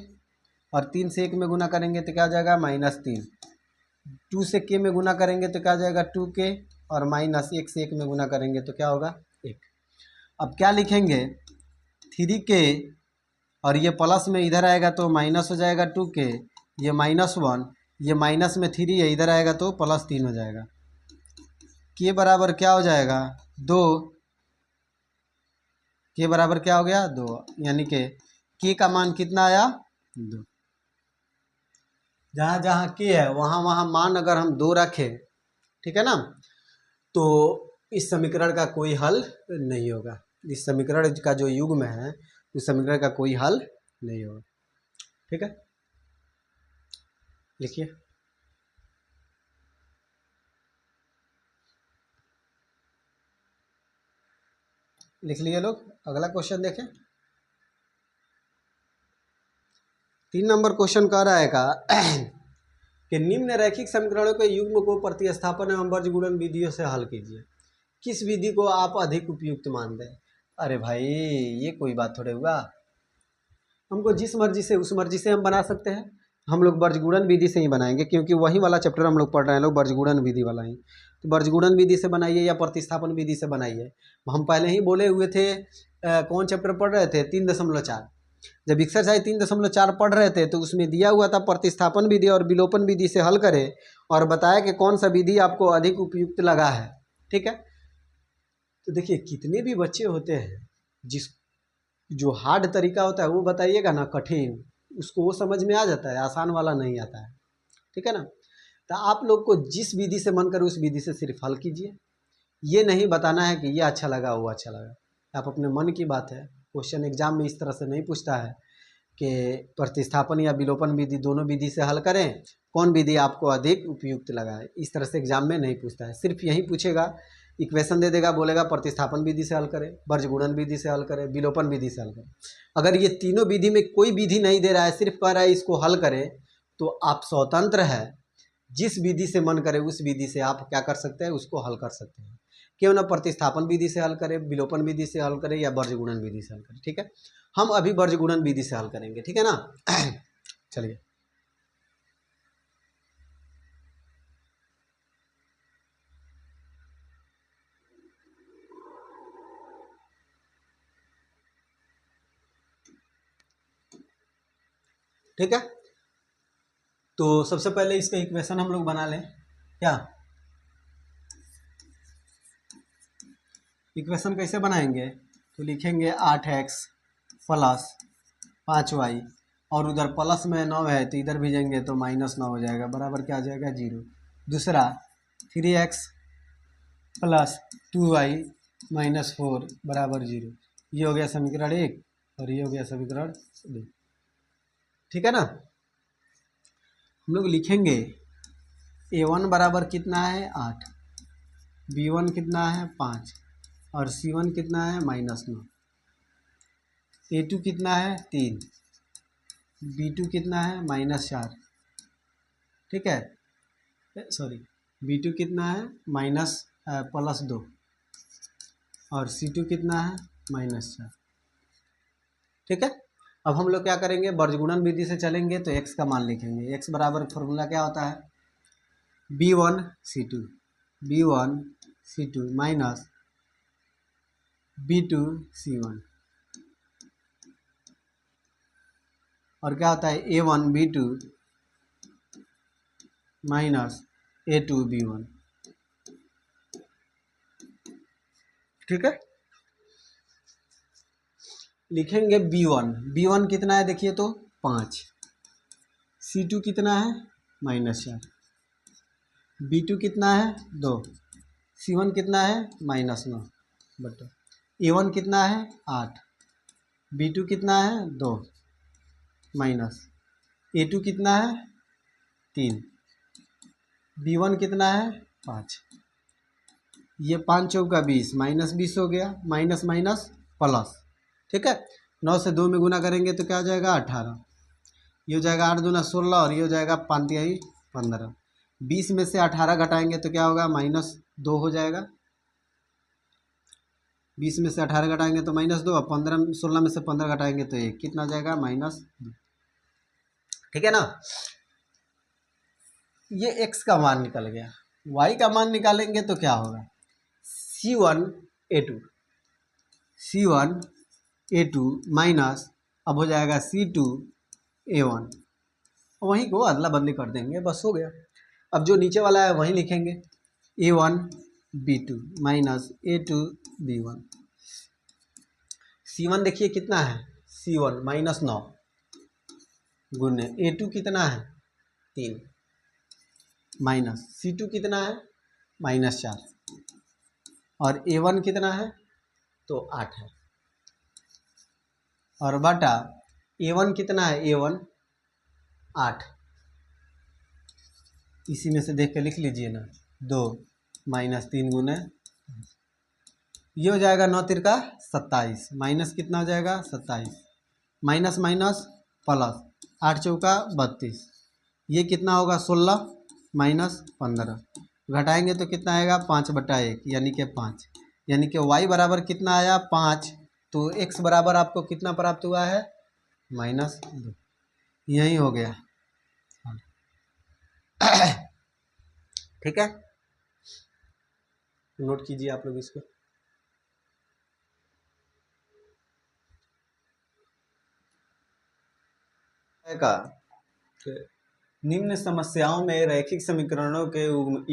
और 3 से 1 में गुना करेंगे तो क्या हो जाएगा -3। 2 से k में गुना करेंगे तो क्या हो जाएगा 2k, और -1 से 1 में गुना करेंगे तो क्या होगा 1। अब क्या लिखेंगे 3k, और ये प्लस में इधर आएगा तो माइनस हो जाएगा 2k, ये -1, ये माइनस में 3 है, इधर आएगा तो +3 हो जाएगा। के बराबर क्या हो जाएगा 2, के बराबर क्या हो गया 2, यानी कि के का मान कितना आया 2। जहाँ जहाँ के है वहाँ वहाँ मान अगर हम 2 रखें, ठीक है ना, तो इस समीकरण का कोई हल नहीं होगा। इस समीकरण का जो युग्म है उस समीकरण का कोई हल नहीं होगा। ठीक है, लिखिए। लिख लिए लोग, अगला क्वेश्चन देखें। 3 नंबर क्वेश्चन कह रहा है का कि निम्न रैखिक समीकरणों के युग्म को प्रतिस्थापन एवं वर्ग गुणन विधियों से हल कीजिए। किस विधि को आप अधिक उपयुक्त मान दें। अरे भाई ये कोई बात थोड़े हुआ, हमको जिस मर्जी से उस मर्जी से हम बना सकते हैं। हम लोग वर्गगुणन विधि से ही बनाएंगे, क्योंकि वही वाला चैप्टर हम लोग पढ़ रहे हैं लोग, वर्गगुणन विधि वाला ही। तो वर्गगुणन विधि से बनाइए या प्रतिस्थापन विधि से बनाइए। हम पहले ही बोले हुए थे, कौन चैप्टर पढ़ रहे थे 3.4। जब एक्सरसाइज 3.4 पढ़ रहे थे तो उसमें दिया हुआ था प्रतिस्थापन विधि और विलोपन विधि से हल करें, और बताया कि कौन सा विधि आपको अधिक उपयुक्त लगा है। ठीक है, तो देखिए कितने भी बच्चे होते हैं जिस जो हार्ड तरीका होता है वो बताइएगा ना कठिन, उसको वो समझ में आ जाता है, आसान वाला नहीं आता है। ठीक है ना, तो आप लोग को जिस विधि से मन करे उस विधि से सिर्फ हल कीजिए। ये नहीं बताना है कि ये अच्छा लगा वो अच्छा लगा, आप अपने मन की बात है। क्वेश्चन एग्जाम में इस तरह से नहीं पूछता है कि प्रतिस्थापन या विलोपन विधि दोनों विधि से हल करें, कौन विधि आपको अधिक उपयुक्त लगा है, इस तरह से एग्जाम में नहीं पूछता है। सिर्फ यही पूछेगा, इक्वेशन दे देगा, बोलेगा प्रतिस्थापन विधि से हल करें, वर्गगुणन विधि से हल करें, विलोपन विधि से हल करें। अगर ये तीनों विधि में कोई विधि नहीं दे रहा है, सिर्फ कह रहा है इसको हल करें, तो आप स्वतंत्र है, जिस विधि से मन करे उस विधि से आप क्या कर सकते हैं, उसको हल कर सकते हैं। क्यों ना प्रतिस्थापन विधि से हल करें, विलोपन विधि से हल करें या वर्गगुणन विधि से हल करें। ठीक है, हम अभी वर्गगुणन विधि से हल करेंगे, ठीक है ना। चलिए, ठीक है, तो सबसे पहले इसका इक्वेशन हम लोग बना लें। क्या इक्वेशन कैसे बनाएंगे, तो लिखेंगे 8x प्लस 5y, और उधर प्लस में 9 है तो इधर भेजेंगे तो -9 हो जाएगा, बराबर क्या आ जाएगा 0। दूसरा 3x प्लस 2y -4 बराबर 0। ये हो गया समीकरण 1 और ये हो गया समीकरण 2। ठीक है ना, हम लोग लिखेंगे A1 बराबर कितना है 8, B1 कितना है 5 और C1 कितना है -9, A2 कितना है 3, B2 कितना है -4। ठीक है, सॉरी B2 कितना है +2 और C2 कितना है -4। ठीक है, अब हम लोग क्या करेंगे, वर्गगुणन विधि से चलेंगे तो x का मान लिखेंगे। x बराबर फॉर्मूला क्या होता है, B1 C2 minus B2 C1, और क्या होता है A1 B2 minus A2 B1। ठीक है, लिखेंगे B1 कितना है देखिए तो 5, C2 कितना है -4, B2 कितना है 2, C1 कितना है -9 बटा A1 कितना है 8, B2 कितना है 2 माइनस A2 कितना है 3, B1 कितना है 5। ये 5 चौका 20 -20 हो गया, माइनस माइनस प्लस, ठीक है। 9 से 2 में गुना करेंगे तो क्या हो जाएगा 18, ये हो जाएगा 8 दूना 16 और ये हो जाएगा 5 तिहाई 15। 20 में से 18 घटाएंगे तो क्या होगा -2 हो जाएगा। 20 में से 18 घटाएंगे तो -2, और 16 में से 15 घटाएंगे तो 1, कितना हो जाएगा -2, ठीक है ना। ये x का मान निकल गया। y का मान निकालेंगे तो क्या होगा C1A2 माइनस अब हो जाएगा C2A1, वहीं को अदला बदली कर देंगे, बस हो गया। अब जो नीचे वाला है वहीं लिखेंगे A1B2 माइनस A2B1। C1 देखिए कितना है C1 -9 गुने A2 कितना है 3 माइनस C2 कितना है -4 और A1 कितना है तो 8 है, और बटा A1 कितना है A1 8, इसी में से देख के लिख लीजिए ना 2 -3 गुने, ये हो जाएगा 9 तिरका 27, माइनस कितना हो जाएगा 27, माइनस माइनस प्लस 8 चौका 32, ये कितना होगा 16 माइनस 15, घटाएंगे तो कितना आएगा 5/1 यानी कि 5, यानी कि y बराबर कितना आया 5, तो x बराबर आपको कितना प्राप्त हुआ है -2, यही हो गया। ठीक है, नोट कीजिए आप लोग इसको। का निम्न समस्याओं में रैखिक समीकरणों के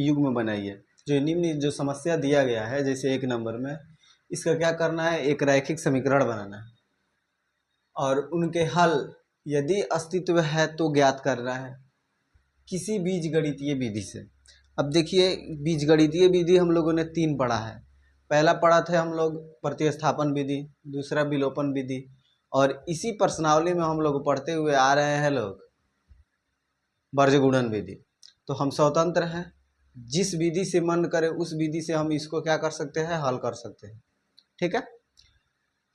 युग्म बनाइए। जो निम्न जो समस्या दिया गया है जैसे 1 नंबर में, इसका क्या करना है, एक रैखिक समीकरण बनाना है और उनके हल यदि अस्तित्व है तो ज्ञात करना है किसी बीजगणितीय विधि से। अब देखिए बीजगणितीय विधि हम लोगों ने 3 पढ़ा है। पहला पढ़ा थे हम लोग प्रतिस्थापन विधि, दूसरा विलोपन विधि, और इसी प्रश्नावली में हम लोग पढ़ते हुए आ रहे हैं लोग वर्गगुणन विधि। तो हम स्वतंत्र हैं, जिस विधि से मन करे उस विधि से हम इसको क्या कर सकते हैं, हल कर सकते हैं। ठीक है,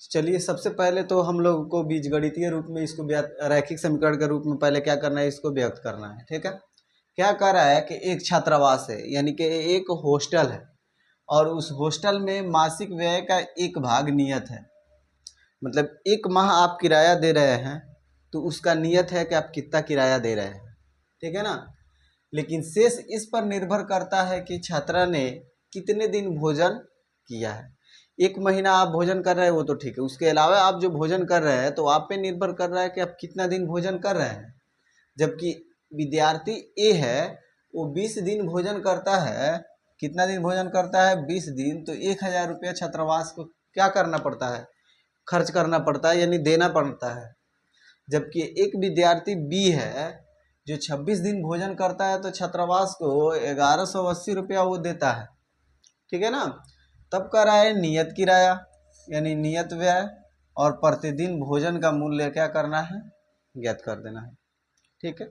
चलिए सबसे पहले तो हम लोग को बीजगणितीय रूप में इसको रैखिक समीकरण के रूप में पहले क्या करना है, इसको व्यक्त करना है। ठीक है, क्या कह रहा है कि एक छात्रावास है, यानी कि एक हॉस्टल है और उस हॉस्टल में मासिक व्यय का एक भाग नियत है। मतलब 1 माह आप किराया दे रहे हैं तो उसका नियत है कि आप कितना किराया दे रहे हैं। ठीक है ना, लेकिन शेष इस पर निर्भर करता है कि छात्रा ने कितने दिन भोजन किया है। 1 महीना आप भोजन कर रहे हैं वो तो ठीक है, उसके अलावा आप जो भोजन कर रहे हैं तो आप पे निर्भर कर रहा है कि आप कितना दिन भोजन कर रहे हैं। जबकि विद्यार्थी ए है वो 20 दिन भोजन करता है, कितना दिन भोजन करता है 20 दिन, तो 1000 रुपया छात्रावास को क्या करना पड़ता है, खर्च करना पड़ता है, यानी देना पड़ता है। जबकि एक विद्यार्थी बी है जो 26 दिन भोजन करता है तो छात्रावास को 1180 रुपया वो देता है। ठीक है ना, तब कह रहा है नियत किराया यानी नियत व्यय और प्रतिदिन भोजन का मूल्य क्या करना है, ज्ञात कर देना है। ठीक है,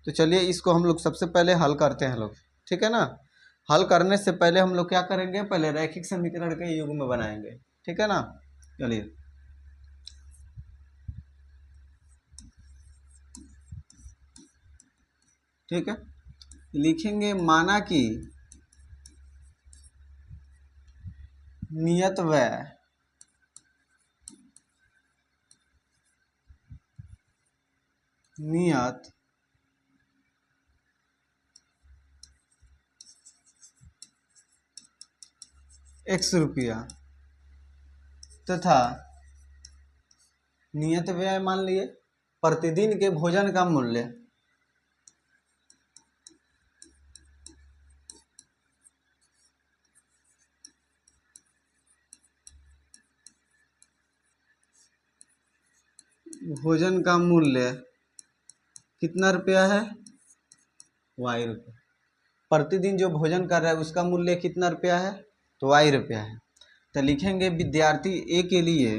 तो चलिए इसको हम लोग सबसे पहले हल करते हैं लोग। ठीक है ना, हल करने से पहले हम लोग क्या करेंगे, पहले रैखिक समीकरण के युग्म बनाएंगे। ठीक है ना, चलिए ठीक है, लिखेंगे माना कि नियत व्यय नियत x रुपया तथा नियत व्यय मान लिए प्रतिदिन के भोजन का मूल्य भोजन का मूल्य कितना रुपया है, वाई रुपया। प्रतिदिन जो भोजन कर रहा है उसका मूल्य कितना रुपया है, तो वाई रुपया है। तो लिखेंगे विद्यार्थी ए के लिए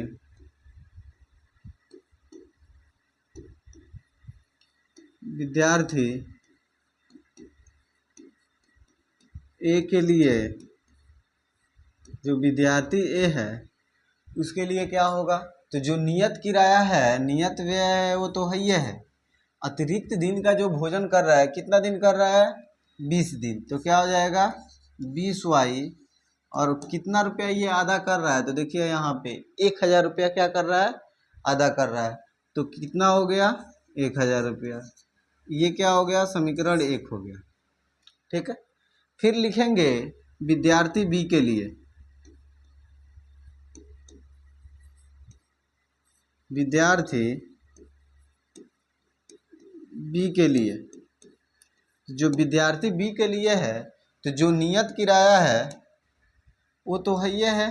जो विद्यार्थी ए है उसके लिए क्या होगा, तो जो नियत किराया है, नियत व्यय है, वो तो है ही है। अतिरिक्त दिन का जो भोजन कर रहा है, कितना दिन कर रहा है, 20 दिन, तो क्या हो जाएगा 20 वाई। और कितना रुपया ये अदा कर रहा है, तो देखिए यहाँ पे 1000 रुपया क्या कर रहा है, अदा कर रहा है। तो कितना हो गया, 1000 रुपया। ये क्या हो गया, समीकरण 1 हो गया। ठीक है। फिर लिखेंगे विद्यार्थी बी के लिए, विद्यार्थी बी के लिए, जो विद्यार्थी बी के लिए है, तो जो नियत किराया है वो तो है ये है,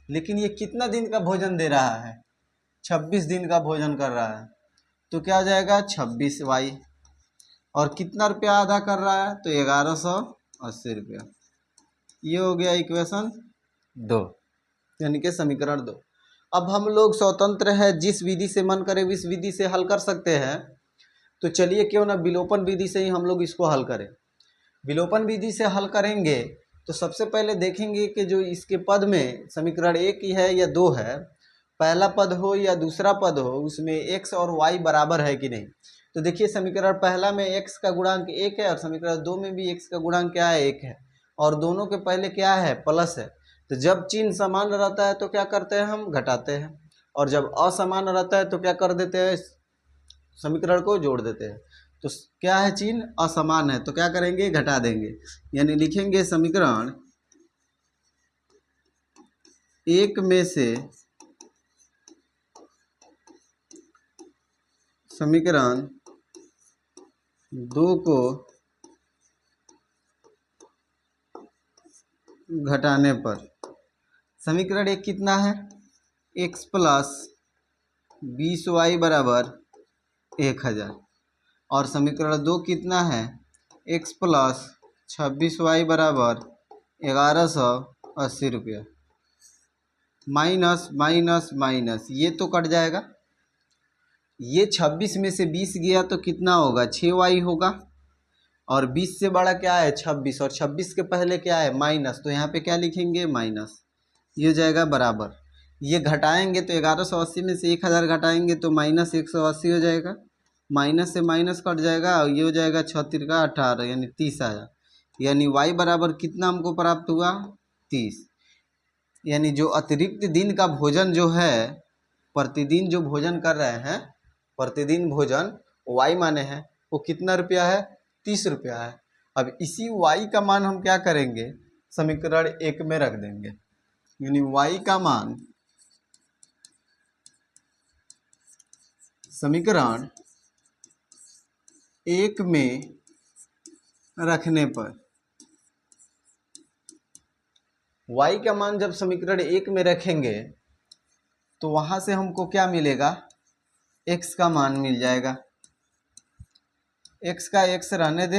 लेकिन ये कितना दिन का भोजन दे रहा है, 26 दिन का भोजन कर रहा है। तो क्या हो जाएगा 26 वाई। और कितना रुपया अदा कर रहा है, तो 1180 रुपया। ये हो गया इक्वेशन 2, यानी कि समीकरण 2। अब हम लोग स्वतंत्र है, जिस विधि से मन करे इस विधि से हल कर सकते हैं। तो चलिए क्यों ना विलोपन विधि से ही हम लोग इसको हल करें। विलोपन विधि से हल करेंगे तो सबसे पहले देखेंगे कि जो इसके पद में समीकरण 1 ही है या 2 है, पहला पद हो या दूसरा पद हो, उसमें x और y बराबर है कि नहीं। तो देखिए समीकरण पहला में x का गुणांक 1 है और समीकरण 2 में भी x का गुणांक क्या है, 1 है। और दोनों के पहले क्या है, प्लस है। तो जब चिन्ह समान रहता है तो क्या करते हैं, हम घटाते हैं। और जब असमान रहता है तो क्या कर देते हैं, समीकरण को जोड़ देते हैं। तो क्या है, चिन्ह असमान है तो क्या करेंगे, घटा देंगे। यानी लिखेंगे समीकरण 1 में से समीकरण 2 को घटाने पर समीकरण 1 कितना है, x प्लस 20y बराबर 1000। और समीकरण 2 कितना है, x प्लस 26y बराबर 1180 रुपया। माइनस माइनस माइनस ये तो कट जाएगा। ये 26 में से 20 गया तो कितना होगा, 6y होगा। और 20 से बड़ा क्या है, 26, और 26 के पहले क्या है, माइनस। तो यहाँ पे क्या लिखेंगे, माइनस। ये हो जाएगा बराबर। ये घटाएंगे तो 1180 में से 1000 घटाएंगे तो माइनस 180 हो जाएगा। माइनस से माइनस कट जाएगा और ये हो जाएगा 36 का 18, यानी 30 आया। यानी y बराबर कितना हमको प्राप्त हुआ, 30। यानी जो अतिरिक्त दिन का भोजन जो है, प्रतिदिन जो भोजन कर रहे हैं, प्रतिदिन भोजन y माने हैं, वो कितना रुपया है, 30 रुपया है। अब इसी y का मान हम क्या करेंगे, समीकरण 1 में रख देंगे। यानी y का मान समीकरण 1 में रखने पर, y का मान जब समीकरण 1 में रखेंगे तो वहां से हमको क्या मिलेगा, x का मान मिल जाएगा। x का x रहने दे,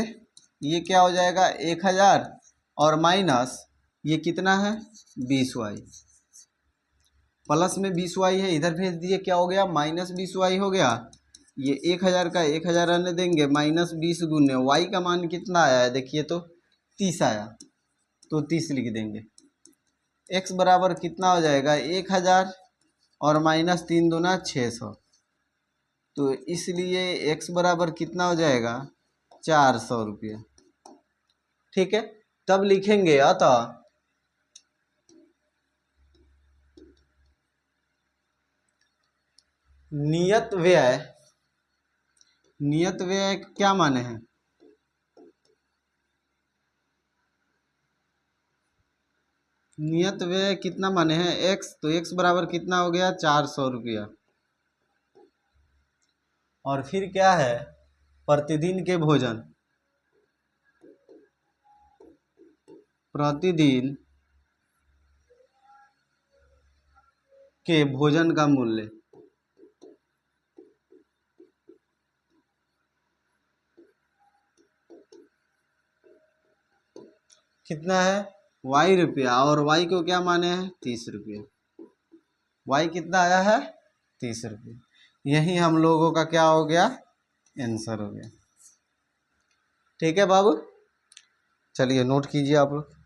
ये क्या हो जाएगा 1000 और माइनस ये कितना है 20y, प्लस में 20y है इधर भेज दिए, क्या हो गया माइनस 20y हो गया। ये 1000 का 1000 रहने देंगे, माइनस 20 गुने y का मान कितना आया है, देखिए तो 30 आया, तो 30 लिख देंगे। x बराबर कितना हो जाएगा 1000 और माइनस 3 दूना 600, तो इसलिए x बराबर कितना हो जाएगा 400 रुपया। ठीक है। तब लिखेंगे अतः नियत व्यय, नियत व्यय क्या माने हैं, नियत व्यय कितना माने हैं x, तो x बराबर कितना हो गया 400 रुपया। और फिर क्या है, प्रतिदिन के भोजन, प्रतिदिन के भोजन का मूल्य, कितना है वाई रुपया, और वाई को क्या माने हैं 30 रुपये। वाई कितना आया है 30 रुपये। यही हम लोगों का क्या हो गया आंसर हो गया। ठीक है बाबू, चलिए नोट कीजिए आप लोग।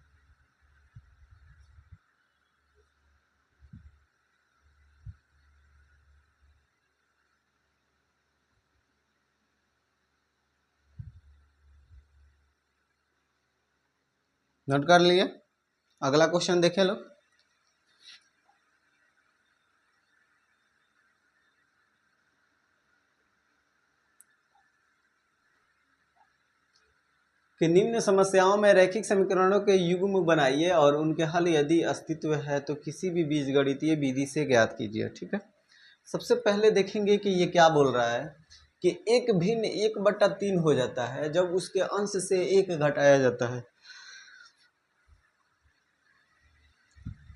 नोट कर लिए, अगला क्वेश्चन देखे लो। कि निम्न समस्याओं में रैखिक समीकरणों के युग्म बनाइए और उनके हल यदि अस्तित्व है तो किसी भी बीजगणितीय विधि से ज्ञात कीजिए। ठीक है, सबसे पहले देखेंगे कि ये क्या बोल रहा है कि एक भिन्न 1/3 हो जाता है जब उसके अंश से 1 घटाया जाता है।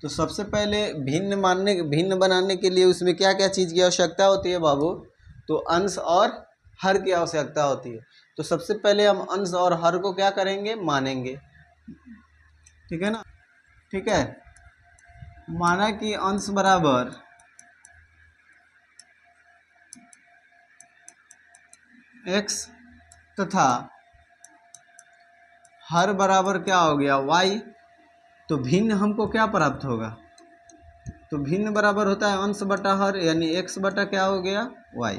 तो सबसे पहले भिन्न बनाने के लिए उसमें क्या क्या चीज़ की आवश्यकता होती है बाबू, तो अंश और हर की आवश्यकता होती है। तो सबसे पहले हम अंश और हर को क्या करेंगे मानेंगे, ठीक है ना। ठीक है, माना कि अंश बराबर x तथा हर बराबर क्या हो गया y। तो भिन्न हमको क्या प्राप्त होगा, तो भिन्न बराबर होता है अंश बटा हर, यानी x बटा क्या हो गया y।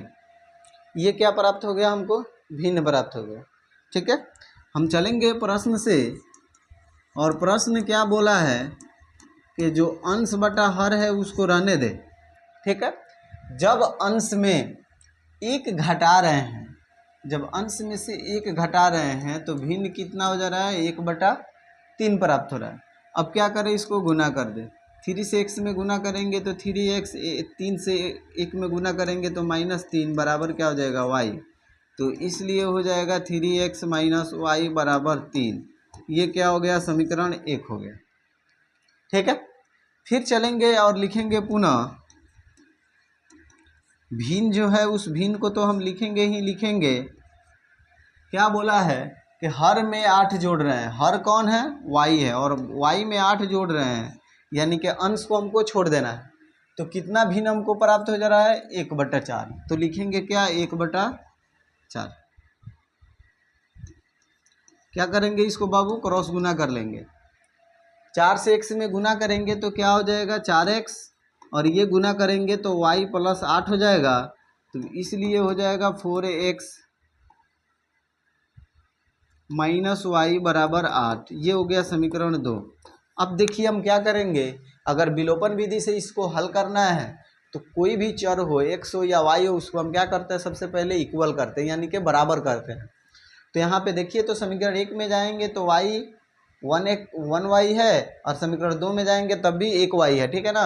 ये क्या प्राप्त हो गया हमको, भिन्न प्राप्त हो गया। ठीक है, हम चलेंगे प्रश्न से, और प्रश्न क्या बोला है कि जो अंश बटा हर है उसको रहने दे। ठीक है, जब अंश में एक घटा रहे हैं, जब अंश में से एक घटा रहे हैं तो भिन्न कितना हो जा रहा है 1/3 प्राप्त हो रहा है। अब क्या करें, इसको गुना कर दें। 3 से x में गुना करेंगे तो 3x, 3 से 1 में गुना करेंगे तो -3 बराबर क्या हो जाएगा y। तो इसलिए हो जाएगा 3x - y बराबर 3। ये क्या हो गया समीकरण 1 हो गया। ठीक है, फिर चलेंगे और लिखेंगे पुनः भिन्न जो है उस भिन्न को तो हम लिखेंगे ही लिखेंगे। क्या बोला है कि हर में 8 जोड़ रहे हैं, हर कौन है y है, और y में 8 जोड़ रहे हैं, यानी कि अंश को हमको छोड़ देना है। तो कितना भिन्न हमको प्राप्त हो जा रहा है 1/4। तो लिखेंगे क्या 1/4। क्या करेंगे इसको बाबू क्रॉस गुना कर लेंगे। 4 से x में गुना करेंगे तो क्या हो जाएगा 4x, और ये गुना करेंगे तो y + 8 हो जाएगा। तो इसलिए हो जाएगा 4x - y बराबर 8। ये हो गया समीकरण 2। अब देखिए हम क्या करेंगे, अगर विलोपन विधि से इसको हल करना है तो कोई भी चर हो x हो या y हो उसको हम क्या करते हैं सबसे पहले इक्वल करते हैं, यानी कि बराबर करते हैं। तो यहाँ पे देखिए तो समीकरण 1 में जाएंगे तो y 1y है, और समीकरण 2 में जाएंगे तब भी 1y है। ठीक है ना,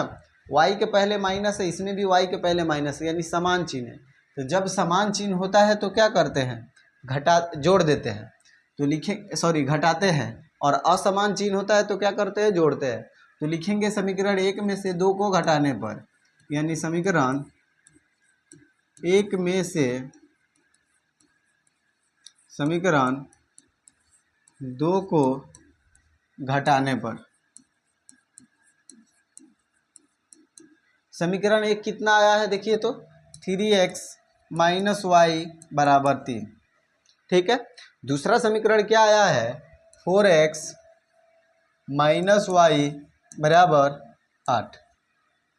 y के पहले माइनस है, इसमें भी y के पहले माइनस है, यानी समान चिन्ह है। तो जब समान चिन्ह होता है तो क्या करते हैं जोड़ देते हैं, तो लिखें घटाते हैं, और असमान चिन्ह होता है तो क्या करते हैं जोड़ते हैं। तो लिखेंगे समीकरण 1 में से 2 को घटाने पर, यानी समीकरण 1 में से समीकरण 2 को घटाने पर समीकरण 1 कितना आया है देखिए तो 3x - y बराबर 3। ठीक है, दूसरा समीकरण क्या आया है 4x - y बराबर 8।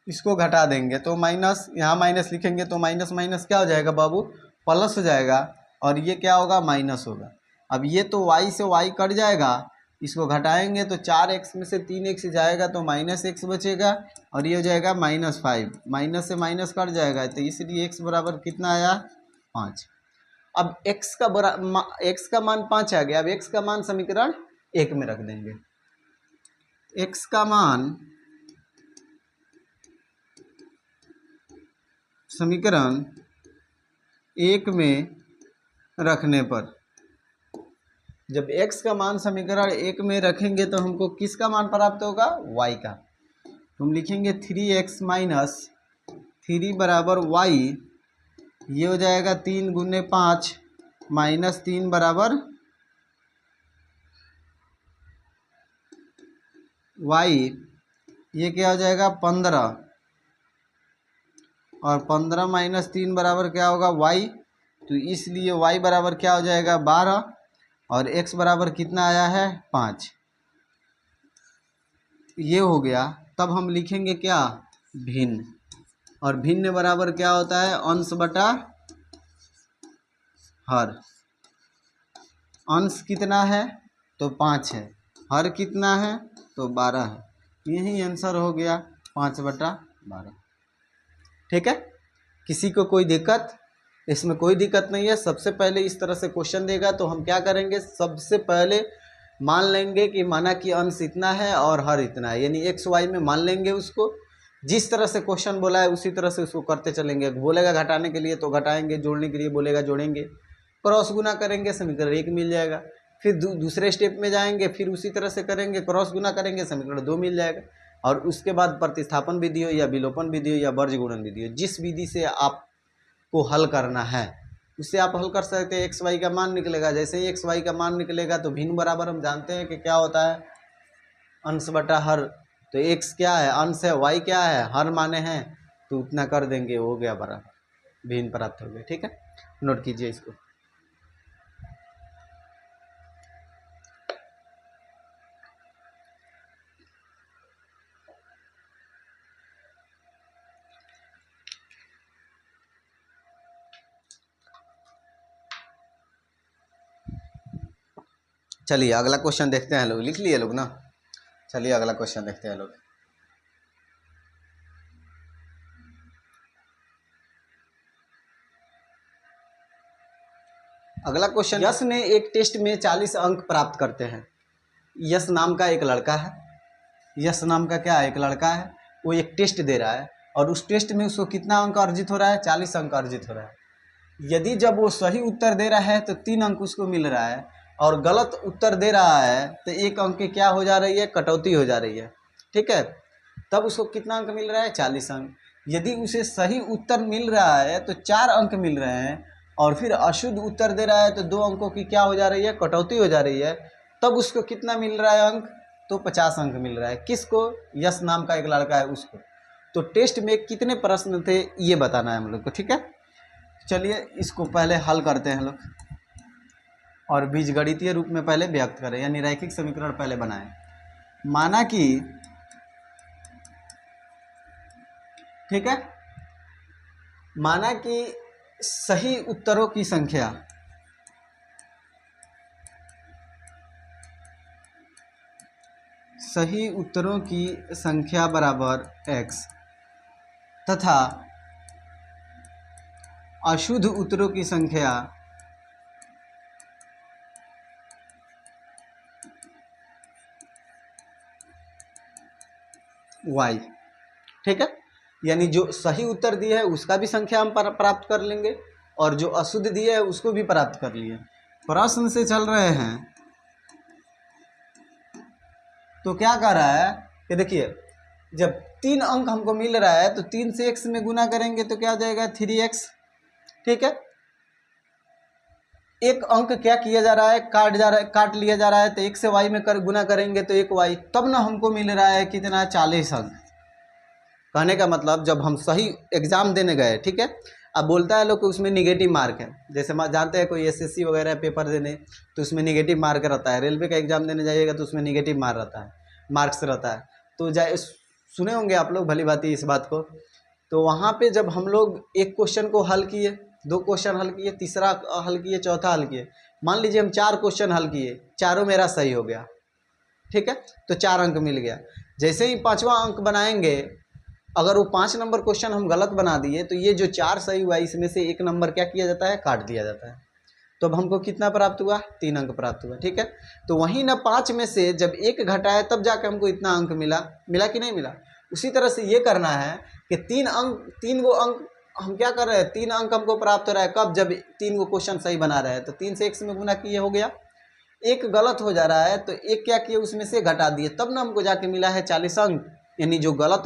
इसको घटा देंगे तो माइनस, यहाँ माइनस लिखेंगे तो माइनस माइनस क्या हो जाएगा बाबू प्लस हो जाएगा, और ये क्या होगा माइनस होगा। अब ये तो y से y कट जाएगा, इसको घटाएंगे तो 4x में से 3x जाएगा तो -x बचेगा, और ये हो जाएगा -5। माइनस से माइनस कट जाएगा तो इसलिए x बराबर कितना आया 5। अब x का मान 5 आ गया। अब x का मान समीकरण 1 में रख देंगे। x का मान समीकरण 1 में रखने पर, जब x का मान समीकरण 1 में रखेंगे तो हमको किसका मान प्राप्त होगा y का। तो हम लिखेंगे 3x - 3 बराबर y। ये हो जाएगा 3 × 5 -3 बराबर वाई, ये क्या हो जाएगा 15, और 15 माइनस 3 बराबर क्या होगा वाई, तो इसलिए वाई बराबर क्या हो जाएगा 12, और एक्स बराबर कितना आया है 5। ये हो गया। तब हम लिखेंगे क्या भिन्न, और भिन्न बराबर क्या होता है अंश बटा हर। अंश कितना है तो 5 है, हर कितना है तो 12 है। यही आंसर हो गया 5/12। ठीक है, किसी को कोई दिक्कत? इसमें कोई दिक्कत नहीं है। सबसे पहले इस तरह से क्वेश्चन देगा तो हम क्या करेंगे, सबसे पहले मान लेंगे कि माना कि अंश इतना है और हर इतना है, यानी एक्स वाई में मान लेंगे उसको। जिस तरह से क्वेश्चन बोला है उसी तरह से उसको करते चलेंगे। बोलेगा घटाने के लिए तो घटाएंगे, जोड़ने के लिए बोलेगा जोड़ेंगे, क्रॉस गुना करेंगे समीकरण 1 मिल जाएगा। फिर दूसरे स्टेप में जाएंगे, फिर उसी तरह से करेंगे, क्रॉस गुना करेंगे, समीकरण 2 मिल जाएगा। और उसके बाद प्रतिस्थापन विधि हो या विलोपन विधि हो या वर्ज गुणन विधि हो, जिस विधि से आपको हल करना है उससे आप हल कर सकते हैं। एक्स वाई का मान निकलेगा, जैसे ही एक्स वाई का मान निकलेगा तो भिन्न बराबर हम जानते हैं कि क्या होता है अंश बटा हर। तो एक्स क्या है अंश है, वाई क्या है हर माने हैं, तो उतना कर देंगे, हो गया बराबर, भिन्न प्राप्त हो गया। ठीक है, नोट कीजिए इसको। चलिए अगला क्वेश्चन देखते हैं लोग, लिख लिए लोग ना। चलिए अगला क्वेश्चन देखते हैं लोग। अगला क्वेश्चन, यश ने एक टेस्ट में 40 अंक प्राप्त करते हैं। यश नाम का एक लड़का है, यश नाम का क्या है एक लड़का है, वो एक टेस्ट दे रहा है और उस टेस्ट में उसको कितना अंक अर्जित हो रहा है 40 अंक अर्जित हो रहा है। यदि जब वो सही उत्तर दे रहा है तो 3 अंक उसको मिल रहा है, और गलत उत्तर दे रहा है तो 1 अंक की क्या हो जा रही है कटौती हो जा रही है। ठीक है, तब उसको कितना अंक मिल रहा है 40 अंक। यदि उसे सही उत्तर मिल रहा है तो 4 अंक मिल रहे हैं, और फिर अशुद्ध उत्तर दे रहा है तो 2 अंकों की क्या हो जा रही है कटौती हो जा रही है, तब उसको कितना मिल रहा है अंक तो 50 अंक मिल रहा है। किसको, यश नाम का एक लड़का है उसको। तो टेस्ट में कितने प्रश्न थे ये बताना है हम लोग को। ठीक है, चलिए इसको पहले हल करते हैं लोग, और बीजगणितीय रूप में पहले व्यक्त करें, यानी रैखिक समीकरण पहले बनाएं। माना कि, ठीक है, माना कि सही उत्तरों की संख्या बराबर x तथा अशुद्ध उत्तरों की संख्या y। ठीक है, यानी जो सही उत्तर दिया है उसका भी संख्या हम प्राप्त कर लेंगे, और जो अशुद्ध दिया है उसको भी प्राप्त कर लिए। प्रश्न से चल रहे हैं तो क्या कह रहा है कि देखिए, जब 3 अंक हमको मिल रहा है तो 3 से x में गुना करेंगे तो क्या हो जाएगा 3x। ठीक है, एक अंक क्या किया जा रहा है काट लिया जा रहा है, तो 1 से y में गुना करेंगे तो 1y, तब ना हमको मिल रहा है कितना 40 अंक। कहने का मतलब जब हम सही एग्जाम देने गए, ठीक है, अब बोलता है लोग कि उसमें निगेटिव मार्क है। जैसे जानते हैं कोई एसएससी वगैरह पेपर देने तो उसमें निगेटिव मार्क रहता है, रेलवे का एग्जाम देने जाइएगा तो उसमें निगेटिव मार्क्स रहता है। तो सुने होंगे आप लोग भली बात इस बात को। तो वहाँ पे जब हम लोग एक क्वेश्चन को हल किए, 2 क्वेश्चन हल किए, तीसरा हल किए, चौथा हल किए, मान लीजिए हम 4 क्वेश्चन हल किए, चारों मेरा सही हो गया, ठीक है, तो 4 अंक मिल गया। जैसे ही 5वां अंक बनाएंगे, अगर वो 5 नंबर क्वेश्चन हम गलत बना दिए तो ये जो 4 सही हुआ इसमें से 1 नंबर क्या किया जाता है काट दिया जाता है। तो अब हमको कितना प्राप्त हुआ 3 अंक प्राप्त हुआ। ठीक है, तो वहीं ना 5 में से जब 1 घटाए तब जाके हमको इतना अंक मिला कि नहीं मिला। उसी तरह से ये करना है कि 3 गो अंक हम क्या कर रहे हैं, 3 अंक हमको प्राप्त हो रहा है कब, जब 3 गो क्वेश्चन सही बना रहे हैं। तो 3 से 1 में गुना किए हो गया, 1 गलत हो जा रहा है तो 1 क्या किए उसमें से घटा दिए, तब ना हमको जाके मिला है 40 अंक। यानी जो गलत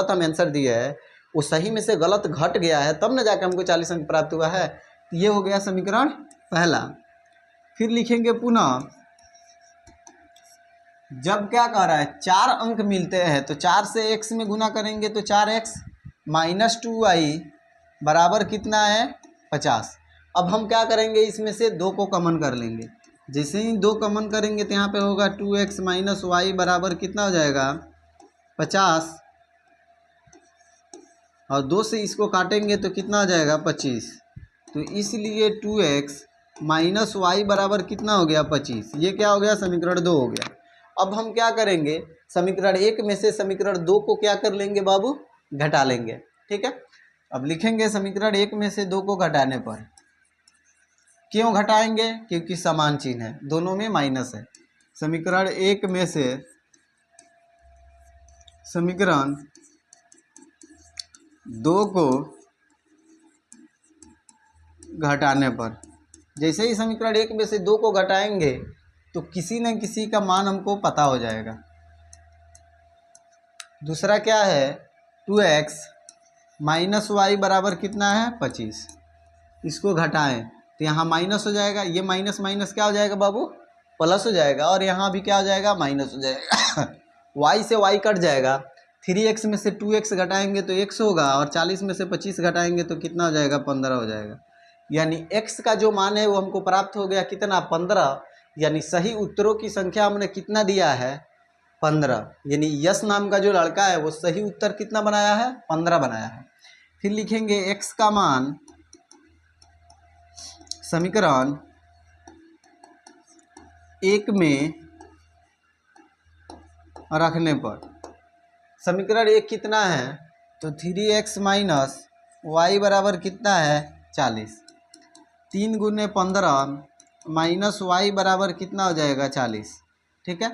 हम आंसर दिए है वो सही में से गलत घट गया है, तब ना जाके हमको 40 अंक प्राप्त हुआ है। तो ये हो गया समीकरण पहला। फिर लिखेंगे पुनः जब क्या कह रहा है 4 अंक मिलते हैं तो 4 से x में गुना करेंगे तो 4x माइनस 2y बराबर कितना है 50। अब हम क्या करेंगे इसमें से 2 को कॉमन कर लेंगे। जैसे ही 2 कॉमन करेंगे तो यहाँ पे होगा 2x माइनस वाई बराबर कितना हो जाएगा 50, और 2 से इसको काटेंगे तो कितना हो जाएगा 25। तो इसलिए 2x माइनस वाई बराबर कितना हो गया 25। ये क्या हो गया समीकरण 2 हो गया। अब हम क्या करेंगे समीकरण 1 में से समीकरण 2 को क्या कर लेंगे बाबू घटा लेंगे। ठीक है, अब लिखेंगे समीकरण 1 में से 2 को घटाने पर, क्यों घटाएंगे क्योंकि समान चिन्ह है, दोनों में माइनस है। समीकरण 1 में से समीकरण 2 को घटाने पर, जैसे ही समीकरण 1 में से 2 को घटाएंगे तो किसी न किसी का मान हमको पता हो जाएगा। दूसरा क्या है 2x माइनस वाई बराबर कितना है 25। इसको घटाएं तो यहाँ माइनस हो जाएगा, ये माइनस माइनस क्या हो जाएगा बाबू प्लस हो जाएगा, और यहाँ भी क्या हो जाएगा माइनस हो जाएगा। y से y कट जाएगा, 3x में से 2x घटाएंगे तो x होगा, और 40 में से 25 घटाएंगे तो कितना हो जाएगा 15 हो जाएगा। यानी x का जो मान है वो हमको प्राप्त हो गया कितना 15। यानी सही उत्तरों की संख्या हमने कितना दिया है 15। यानी यश नाम का जो लड़का है वो सही उत्तर कितना बनाया है 15 बनाया है। फिर लिखेंगे x का मान समीकरण 1 में रखने पर, समीकरण 1 कितना है तो 3x माइनस वाई बराबर कितना है 40। 3 गुने 15 माइनस वाई बराबर कितना हो जाएगा 40। ठीक है,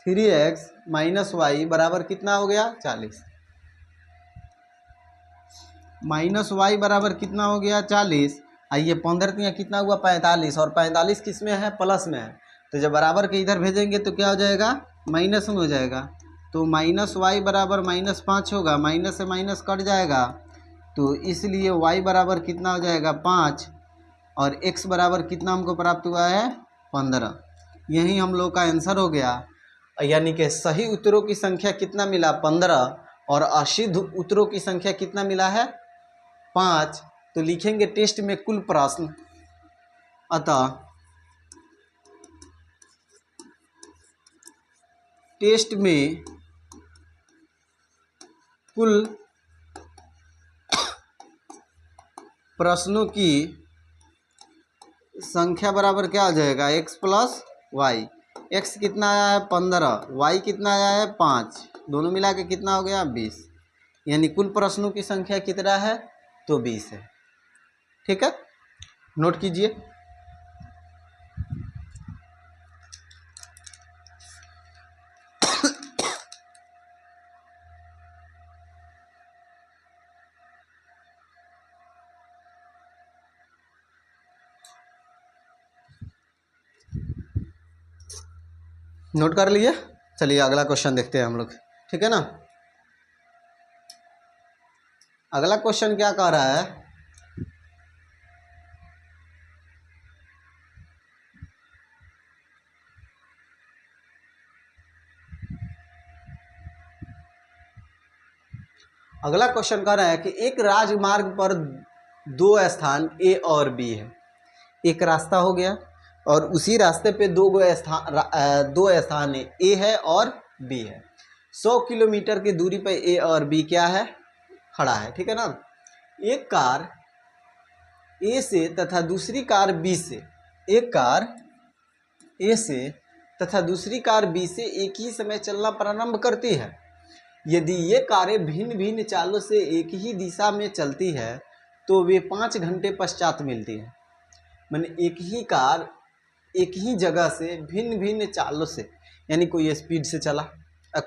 3x माइनस वाई बराबर कितना हो गया 40, माइनस वाई बराबर कितना हो गया 40। आइए 15 कितना हुआ 45, और 45 किस में है प्लस में है, तो जब बराबर के इधर भेजेंगे तो क्या हो जाएगा माइनस में हो जाएगा। तो माइनस वाई बराबर -5 होगा, माइनस से माइनस कट जाएगा, तो इसलिए y बराबर कितना हो जाएगा 5, और x बराबर कितना हमको प्राप्त हुआ है 15। यही हम लोग का आंसर हो गया। यानी कि सही उत्तरों की संख्या कितना मिला 15, और असिद्ध उत्तरों की संख्या कितना मिला है 5। तो लिखेंगे टेस्ट में कुल प्रश्न, अतः टेस्ट में कुल प्रश्नों की संख्या बराबर क्या हो जाएगा x प्लस वाई। x कितना आया है 15, y कितना आया है 5, दोनों मिला के कितना हो गया 20। यानी कुल प्रश्नों की संख्या कितना है तो 20 है। ठीक है, नोट कीजिए। नोट कर लिए, चलिए अगला क्वेश्चन देखते हैं हम लोग। ठीक है ना, अगला क्वेश्चन क्या कह रहा है अगला क्वेश्चन कह रहा है कि एक राजमार्ग पर 2 स्थान ए और बी है। एक रास्ता हो गया और उसी रास्ते पे दो स्थान ए है और बी है। 100 किलोमीटर की दूरी पर ए और बी क्या है खड़ा है। ठीक है ना, एक कार ए से तथा दूसरी कार बी से, एक कार ए से तथा दूसरी कार बी से एक ही समय चलना प्रारंभ करती है। यदि ये कारें भिन्न भिन्न चालों से एक ही दिशा में चलती है तो वे 5 घंटे पश्चात मिलती है। मैंने एक ही कार एक ही जगह से भिन्न भिन्न चालों से, यानी कोई स्पीड से चला,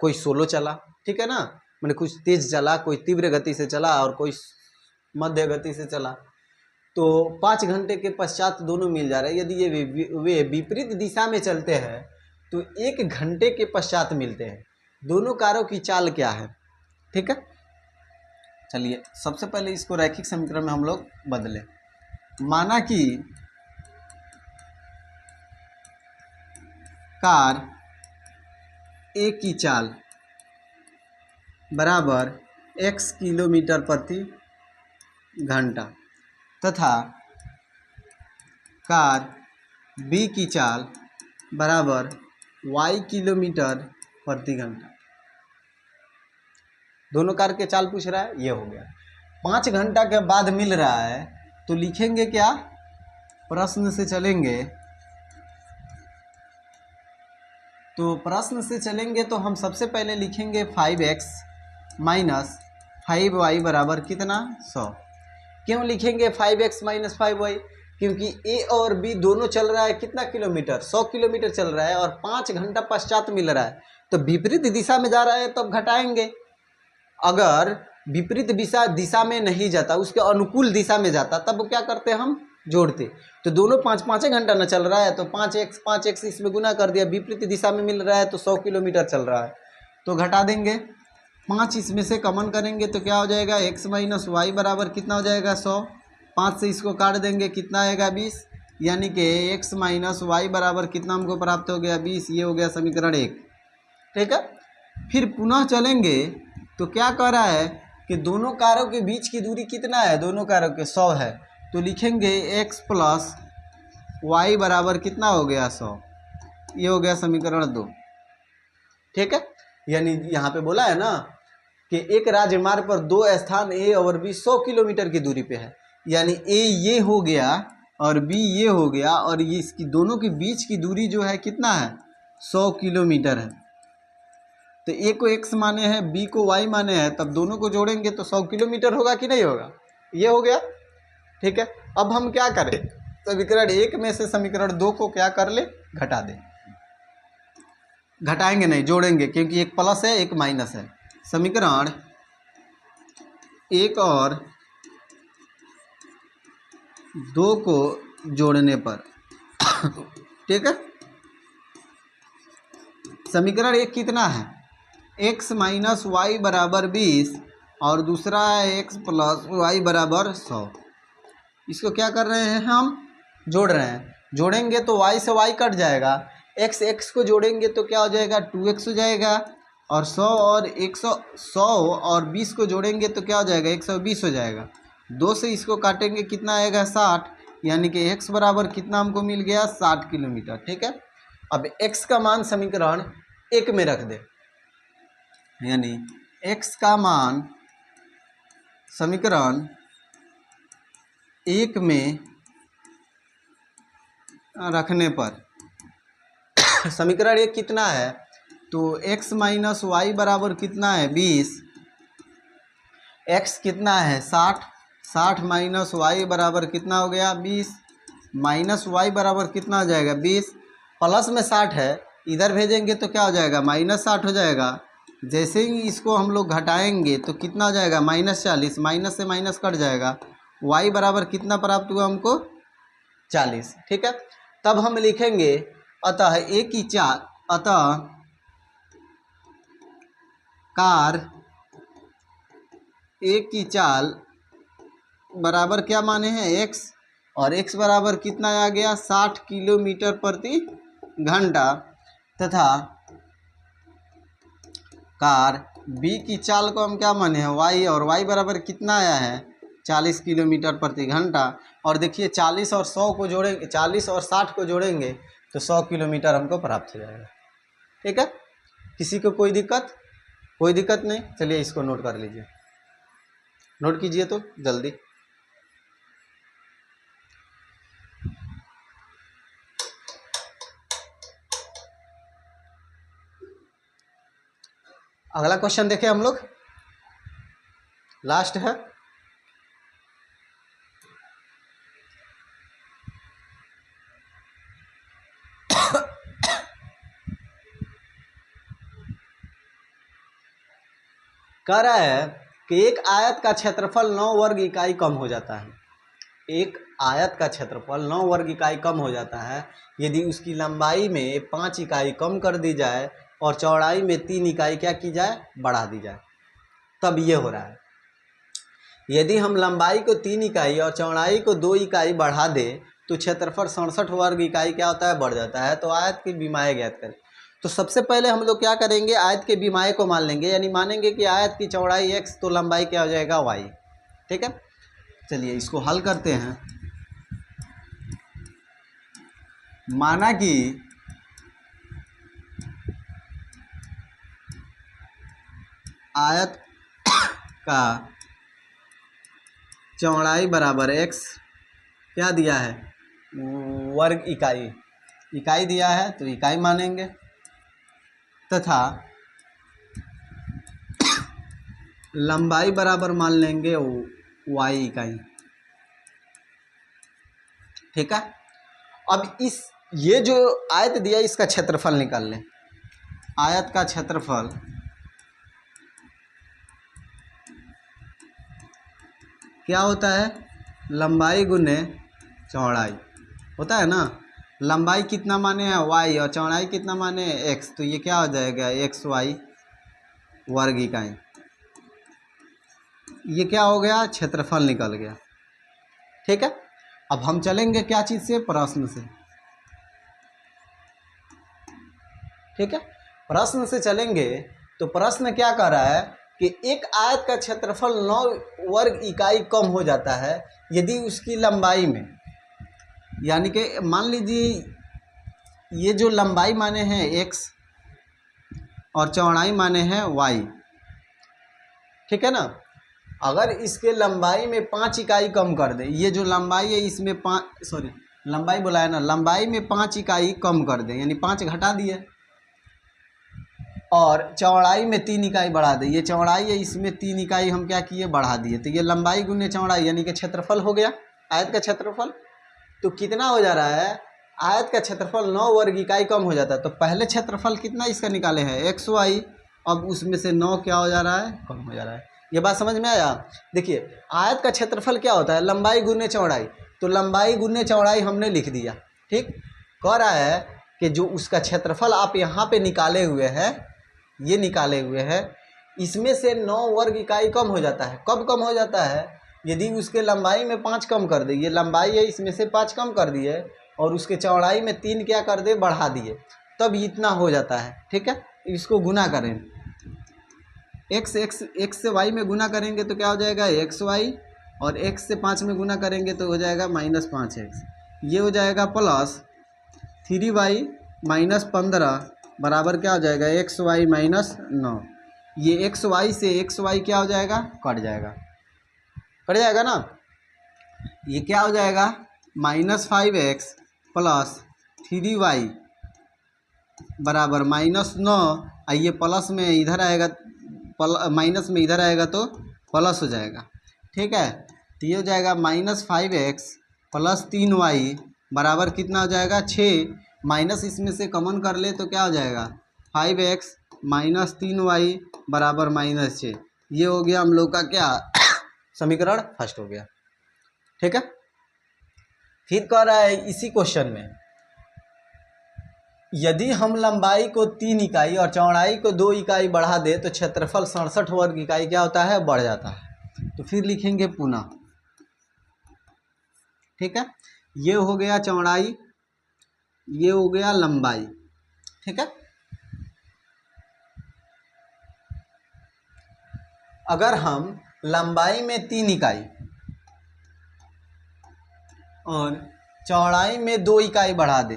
कोई स्लो चला, ठीक है ना, मैंने कुछ तेज चला, कोई तीव्र गति से चला और कोई मध्य गति से चला, तो 5 घंटे के पश्चात दोनों मिल जा रहे हैं। यदि ये वे विपरीत दिशा में चलते हैं तो 1 घंटे के पश्चात मिलते हैं। दोनों कारों की चाल क्या है। ठीक है, चलिए सबसे पहले इसको रैखिक समीकरण में हम लोग बदलें। माना कि कार ए की चाल बराबर x किलोमीटर प्रति घंटा तथा कार बी की चाल बराबर y किलोमीटर प्रति घंटा। दोनों कार के चाल पूछ रहा है, ये हो गया। 5 घंटा के बाद मिल रहा है तो लिखेंगे क्या, प्रश्न से चलेंगे तो प्रश्न से चलेंगे तो हम सबसे पहले लिखेंगे 5x माइनस 5y बराबर कितना 100। क्यों लिखेंगे 5x माइनस 5y, क्योंकि a और b दोनों चल रहा है कितना किलोमीटर, 100 किलोमीटर चल रहा है और 5 घंटा पश्चात मिल रहा है तो विपरीत दिशा में जा रहा है तो अब घटाएंगे। अगर विपरीत दिशा में नहीं जाता, उसके अनुकूल दिशा में जाता, तब क्या करते हम, जोड़ते। तो दोनों 5 घंटा न चल रहा है तो 5x इसमें गुना कर दिया, विपरीत दिशा में मिल रहा है तो 100 किलोमीटर चल रहा है तो घटा देंगे। 5 इसमें से कॉमन करेंगे तो क्या हो जाएगा, x माइनस वाई बराबर कितना हो जाएगा 100। 5 से इसको काट देंगे, कितना आएगा 20, यानी कि x माइनस वाई बराबर कितना हमको प्राप्त हो गया 20। ये हो गया समीकरण 1। ठीक है, फिर पुनः चलेंगे तो क्या कह रहा है कि दोनों कारों के बीच की दूरी कितना है, दोनों कारों के 100 है तो लिखेंगे x प्लस वाई बराबर कितना हो गया 100। ये हो गया समीकरण 2। ठीक है, यानी यहाँ पे बोला है ना कि एक राजमार्ग पर दो स्थान A और B 100 किलोमीटर की दूरी पे है, यानी A ये हो गया और B ये हो गया और ये इसकी दोनों के बीच की दूरी जो है कितना है 100 किलोमीटर है। तो A को x माने हैं, B को y माने हैं, तब दोनों को जोड़ेंगे तो 100 किलोमीटर होगा कि नहीं होगा, ये हो गया। ठीक है, अब हम क्या करें, समीकरण 1 में से समीकरण 2 को क्या कर ले, घटा दें। घटाएंगे नहीं, जोड़ेंगे, क्योंकि एक प्लस है एक माइनस है। समीकरण 1 और 2 को जोड़ने पर ठीक है, समीकरण 1 कितना है, x माइनस वाई बराबर 20 और दूसरा है x प्लस वाई बराबर 100। इसको क्या कर रहे हैं, हम जोड़ रहे हैं। जोड़ेंगे तो y से y कट जाएगा, x को जोड़ेंगे तो क्या हो जाएगा 2x हो जाएगा और 100 और 20 को जोड़ेंगे तो क्या हो जाएगा 120 हो जाएगा। 2 से इसको काटेंगे कितना आएगा 60, यानी कि x बराबर कितना हमको मिल गया 60 किलोमीटर। ठीक है, अब x का मान समीकरण 1 में रख दे, यानी x का मान समीकरण 1 में रखने पर समीकरण 1 कितना है, तो x माइनस वाई बराबर कितना है 20, x कितना है 60, 60 माइनस वाई बराबर कितना हो गया 20, माइनस वाई बराबर कितना हो जाएगा 20, प्लस में 60 है, इधर भेजेंगे तो क्या हो जाएगा माइनस 60 हो जाएगा। जैसे ही इसको हम लोग घटाएंगे तो कितना हो जाएगा -40, माइनस से माइनस कट जाएगा, y बराबर कितना प्राप्त हुआ हमको 40। ठीक है, तब हम लिखेंगे अतः एक ही चाल, अतः कार एक की चाल बराबर क्या माने हैं x, और x बराबर कितना आ गया 60 किलोमीटर प्रति घंटा तथा कार b की चाल को हम क्या माने हैं y, और y बराबर कितना आया है 40 किलोमीटर प्रति घंटा। और देखिए 40 और 100 को जोड़ेंगे, 40 और 60 को जोड़ेंगे तो 100 किलोमीटर हमको प्राप्त हो जाएगा। ठीक है, किसी को कोई दिक्कत, कोई दिक्कत नहीं, चलिए इसको नोट कर लीजिए, नोट कीजिए तो जल्दी। अगला क्वेश्चन देखें हम लोग, लास्ट है। कह रहा है कि एक आयत का क्षेत्रफल 9 वर्ग इकाई कम हो जाता है। एक आयत का क्षेत्रफल 9 वर्ग इकाई कम हो जाता है यदि उसकी लंबाई में 5 इकाई कम कर दी जाए और चौड़ाई में 3 इकाई क्या की जाए, बढ़ा दी जाए। तब ये हो रहा है, यदि हम लंबाई को 3 इकाई और चौड़ाई को 2 इकाई बढ़ा दें तो क्षेत्रफल 67 वर्ग इकाई क्या होता है, बढ़ जाता है। तो आयत की विमाएँ ज्ञात करें। तो सबसे पहले हम लोग क्या करेंगे, आयत के विमाएँ को मान लेंगे, यानी मानेंगे कि आयत की चौड़ाई x तो लंबाई क्या हो जाएगा y। ठीक है, चलिए इसको हल करते हैं। माना कि आयत का चौड़ाई बराबर x क्या दिया है, वर्ग इकाई, इकाई दिया है तो इकाई मानेंगे, तथा लंबाई बराबर मान लेंगे y इकाई। ठीक है, अब ये जो आयत दिया इसका क्षेत्रफल निकाल लें। आयत का क्षेत्रफल क्या होता है, लंबाई गुने चौड़ाई होता है ना। लंबाई कितना माने हैं y और चौड़ाई कितना माने हैं x, तो ये क्या हो जाएगा xy वर्ग इकाई। ये क्या हो गया, क्षेत्रफल निकल गया। ठीक है, अब हम चलेंगे क्या चीज़ से, प्रश्न से। ठीक है, प्रश्न से चलेंगे तो प्रश्न क्या कर रहा है कि एक आयत का क्षेत्रफल 9 वर्ग इकाई कम हो जाता है यदि उसकी लंबाई में, यानी कि मान लीजिए ये जो लंबाई माने हैं x और चौड़ाई माने हैं y। ठीक है ना, अगर इसके लंबाई में 5 इकाई कम कर दे, ये जो लंबाई है इसमें 5 लंबाई बोला है ना, लंबाई में 5 इकाई कम कर दें, यानी 5 घटा दिए, और चौड़ाई में 3 इकाई बढ़ा दें। ये चौड़ाई है, इसमें 3 इकाई हम क्या किए, बढ़ा दिए, तो ये लंबाई गुने चौड़ाई यानी कि क्षेत्रफल हो गया, आयत का क्षेत्रफल। तो कितना हो जा रहा है, आयत का क्षेत्रफल 9 वर्ग इकाई कम हो जाता है। तो पहले क्षेत्रफल कितना इसका निकाले हैं xy, अब उसमें से 9 क्या हो जा रहा है, कम हो जा रहा है। ये बात समझ में आया। देखिए आयत का क्षेत्रफल क्या होता है, लंबाई गुने चौड़ाई, तो लंबाई गुने चौड़ाई हमने लिख दिया। ठीक, कह रहा है कि जो उसका क्षेत्रफल आप यहाँ पे निकाले हुए हैं, ये निकाले हुए हैं, इसमें से 9 वर्ग इकाई कम हो जाता है। कब कम हो जाता है, यदि उसके लंबाई में 5 कम कर दे, ये लंबाई है इसमें से 5 कम कर दिए और उसके चौड़ाई में 3 क्या कर दे, बढ़ा दिए, तब इतना हो जाता है। ठीक है, इसको गुना करें, x से y में गुना करेंगे तो क्या हो जाएगा xy, और x से 5 में गुना करेंगे तो हो जाएगा -5x। ये हो जाएगा प्लस 3y -15 बराबर क्या हो जाएगा xy -9। ये xy से xy क्या हो जाएगा, कट जाएगा, कट जाएगा ना। ये क्या हो जाएगा -5x प्लस 3y बराबर -9, ये प्लस में इधर आएगा, माइनस में इधर आएगा तो प्लस हो जाएगा। ठीक है, तो ये हो जाएगा -5x प्लस 3y बराबर कितना हो जाएगा 6, माइनस इसमें से कॉमन कर ले तो क्या हो जाएगा 5x माइनस 3y बराबर -6। ये हो गया हम लोग का क्या समीकरण फर्स्ट हो गया। ठीक है, फिर कह रहा है इसी क्वेश्चन में, यदि हम लंबाई को 3 इकाई और चौड़ाई को 2 इकाई बढ़ा दे तो क्षेत्रफल 67 वर्ग इकाई क्या होता है, बढ़ जाता है। तो फिर लिखेंगे पुनः। ठीक है, ये हो गया चौड़ाई, ये हो गया लंबाई। ठीक है, अगर हम लंबाई में 3 इकाई और चौड़ाई में 2 इकाई बढ़ा दे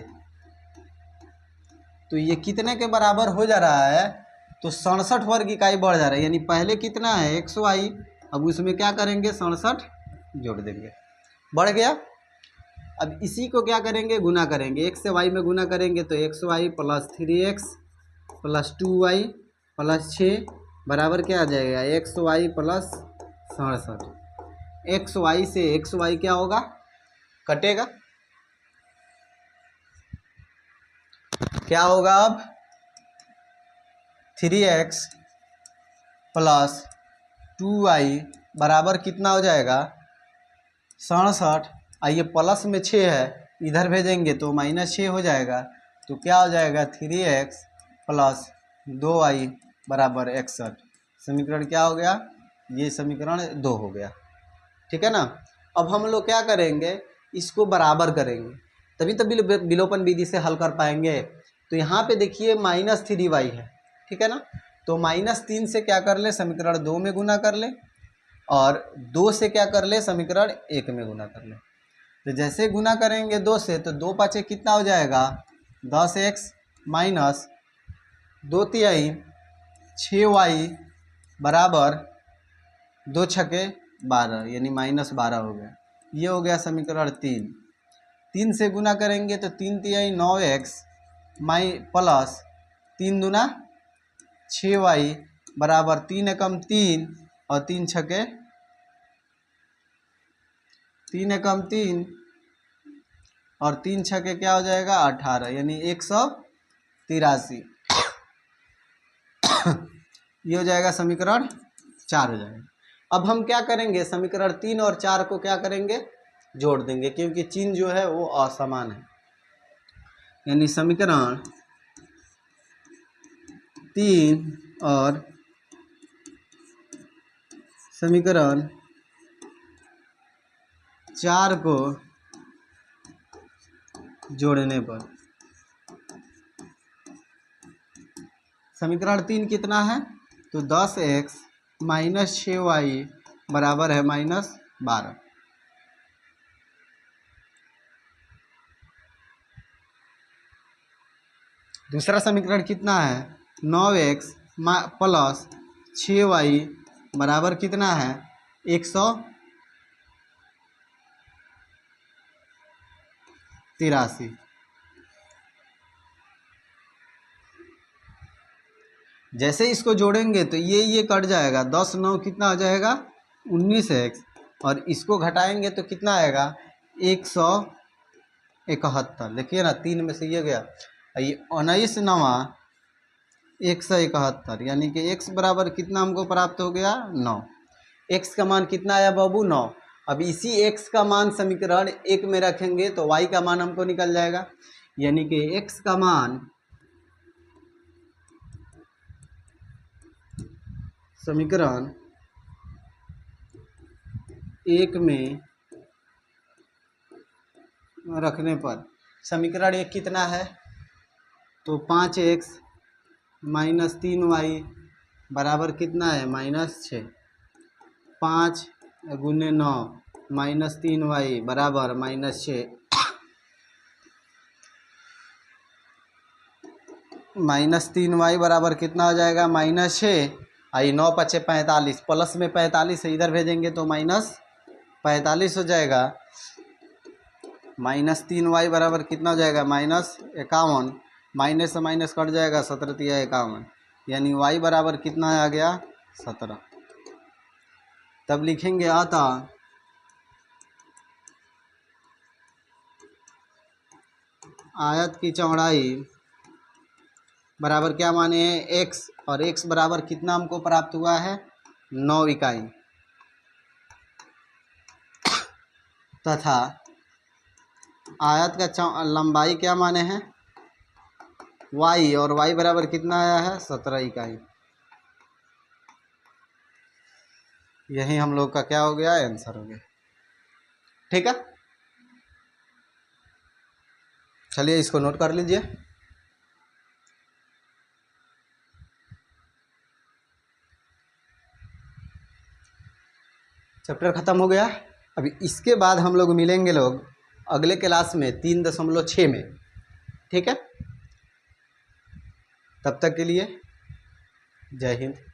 तो ये कितने के बराबर हो जा रहा है, तो 67 वर्ग इकाई बढ़ जा रहा है। यानी पहले कितना है xy, अब उसमें क्या करेंगे 67 जोड़ देंगे, बढ़ गया। अब इसी को क्या करेंगे, गुना करेंगे, x से y में गुना करेंगे तो xy plus 3x plus 2y plus 6 बराबर क्या आ जाएगा xy प्लस 67। xy से xy क्या होगा, कटेगा, क्या होगा अब 3x प्लस 2y बराबर कितना हो जाएगा 67। आइए प्लस में 6 है, इधर भेजेंगे तो -6 हो जाएगा, तो क्या हो जाएगा 3x प्लस 2y बराबर 61। समीकरण क्या हो गया, ये समीकरण 2 हो गया। ठीक है ना। अब हम लोग क्या करेंगे, इसको बराबर करेंगे, तभी तो विलोपन विधि से हल कर पाएंगे। तो यहाँ पे देखिए -3y है, ठीक है ना। तो -3 से क्या कर ले, समीकरण 2 में गुना कर ले, और 2 से क्या कर ले, समीकरण 1 में गुना कर ले। तो जैसे गुना करेंगे 2 से, तो 2 पाँचे कितना हो जाएगा, 10x माइनस 2 तिहाई 6y बराबर 2 छके 12, यानी -12 हो गया। ये हो गया समीकरण 3। 3 से गुना करेंगे तो 3 तिहाई 9x प्लस 3 दूना 6y बराबर 3 एकम 3 और 3 छके 3 एकम 3 और 3 छके क्या हो जाएगा 18, यानी 183। ये हो जाएगा समीकरण 4 हो जाएगा। अब हम क्या करेंगे, समीकरण 3 और 4 को क्या करेंगे, जोड़ देंगे, क्योंकि चिन्ह जो है वो असमान है। यानी समीकरण 3 और समीकरण 4 को जोड़ने पर समीकरण 3 कितना है, तो 10x माइनस 6y बराबर है -12। दूसरा समीकरण कितना है, 9x प्लस 6y बराबर कितना है 183। जैसे इसको जोड़ेंगे तो ये कट जाएगा, 10 9 कितना हो जाएगा 19x, और इसको घटाएंगे तो कितना आएगा 171। देखिए ना, 3 में से ये गया, ये 19 9 171, यानी कि x बराबर कितना हमको प्राप्त हो गया 9। x का मान कितना आया बाबू 9। अब इसी x का मान समीकरण 1 में रखेंगे तो y का मान हमको निकल जाएगा, यानी कि x का मान समीकरण 1 में रखने पर समीकरण 1 कितना है, तो 5x माइनस 3y बराबर कितना है -6। 5 गुने 9 माइनस 3y बराबर -6, -3y बराबर कितना हो जाएगा -6। आई 9 पचे 45, प्लस में 45 है, इधर भेजेंगे तो -45 हो जाएगा। -3y बराबर कितना हो जाएगा -51, माइनस से माइनस कट जाएगा, 17 तिया 51, यानी y बराबर कितना आ गया 17। तब लिखेंगे अतः आयत की चौड़ाई बराबर क्या माने हैं x, और x बराबर कितना हमको प्राप्त हुआ है 9 इकाई, तथा आयत का लंबाई क्या माने हैं y, और y बराबर कितना आया है 17 इकाई। यही हम लोग का क्या हो गया, आंसर हो गया। ठीक है, चलिए इसको नोट कर लीजिए। चैप्टर खत्म हो गया। अभी इसके बाद हम लोग मिलेंगे अगले क्लास में 3.6 में, ठीक है। तब तक के लिए जय हिंद।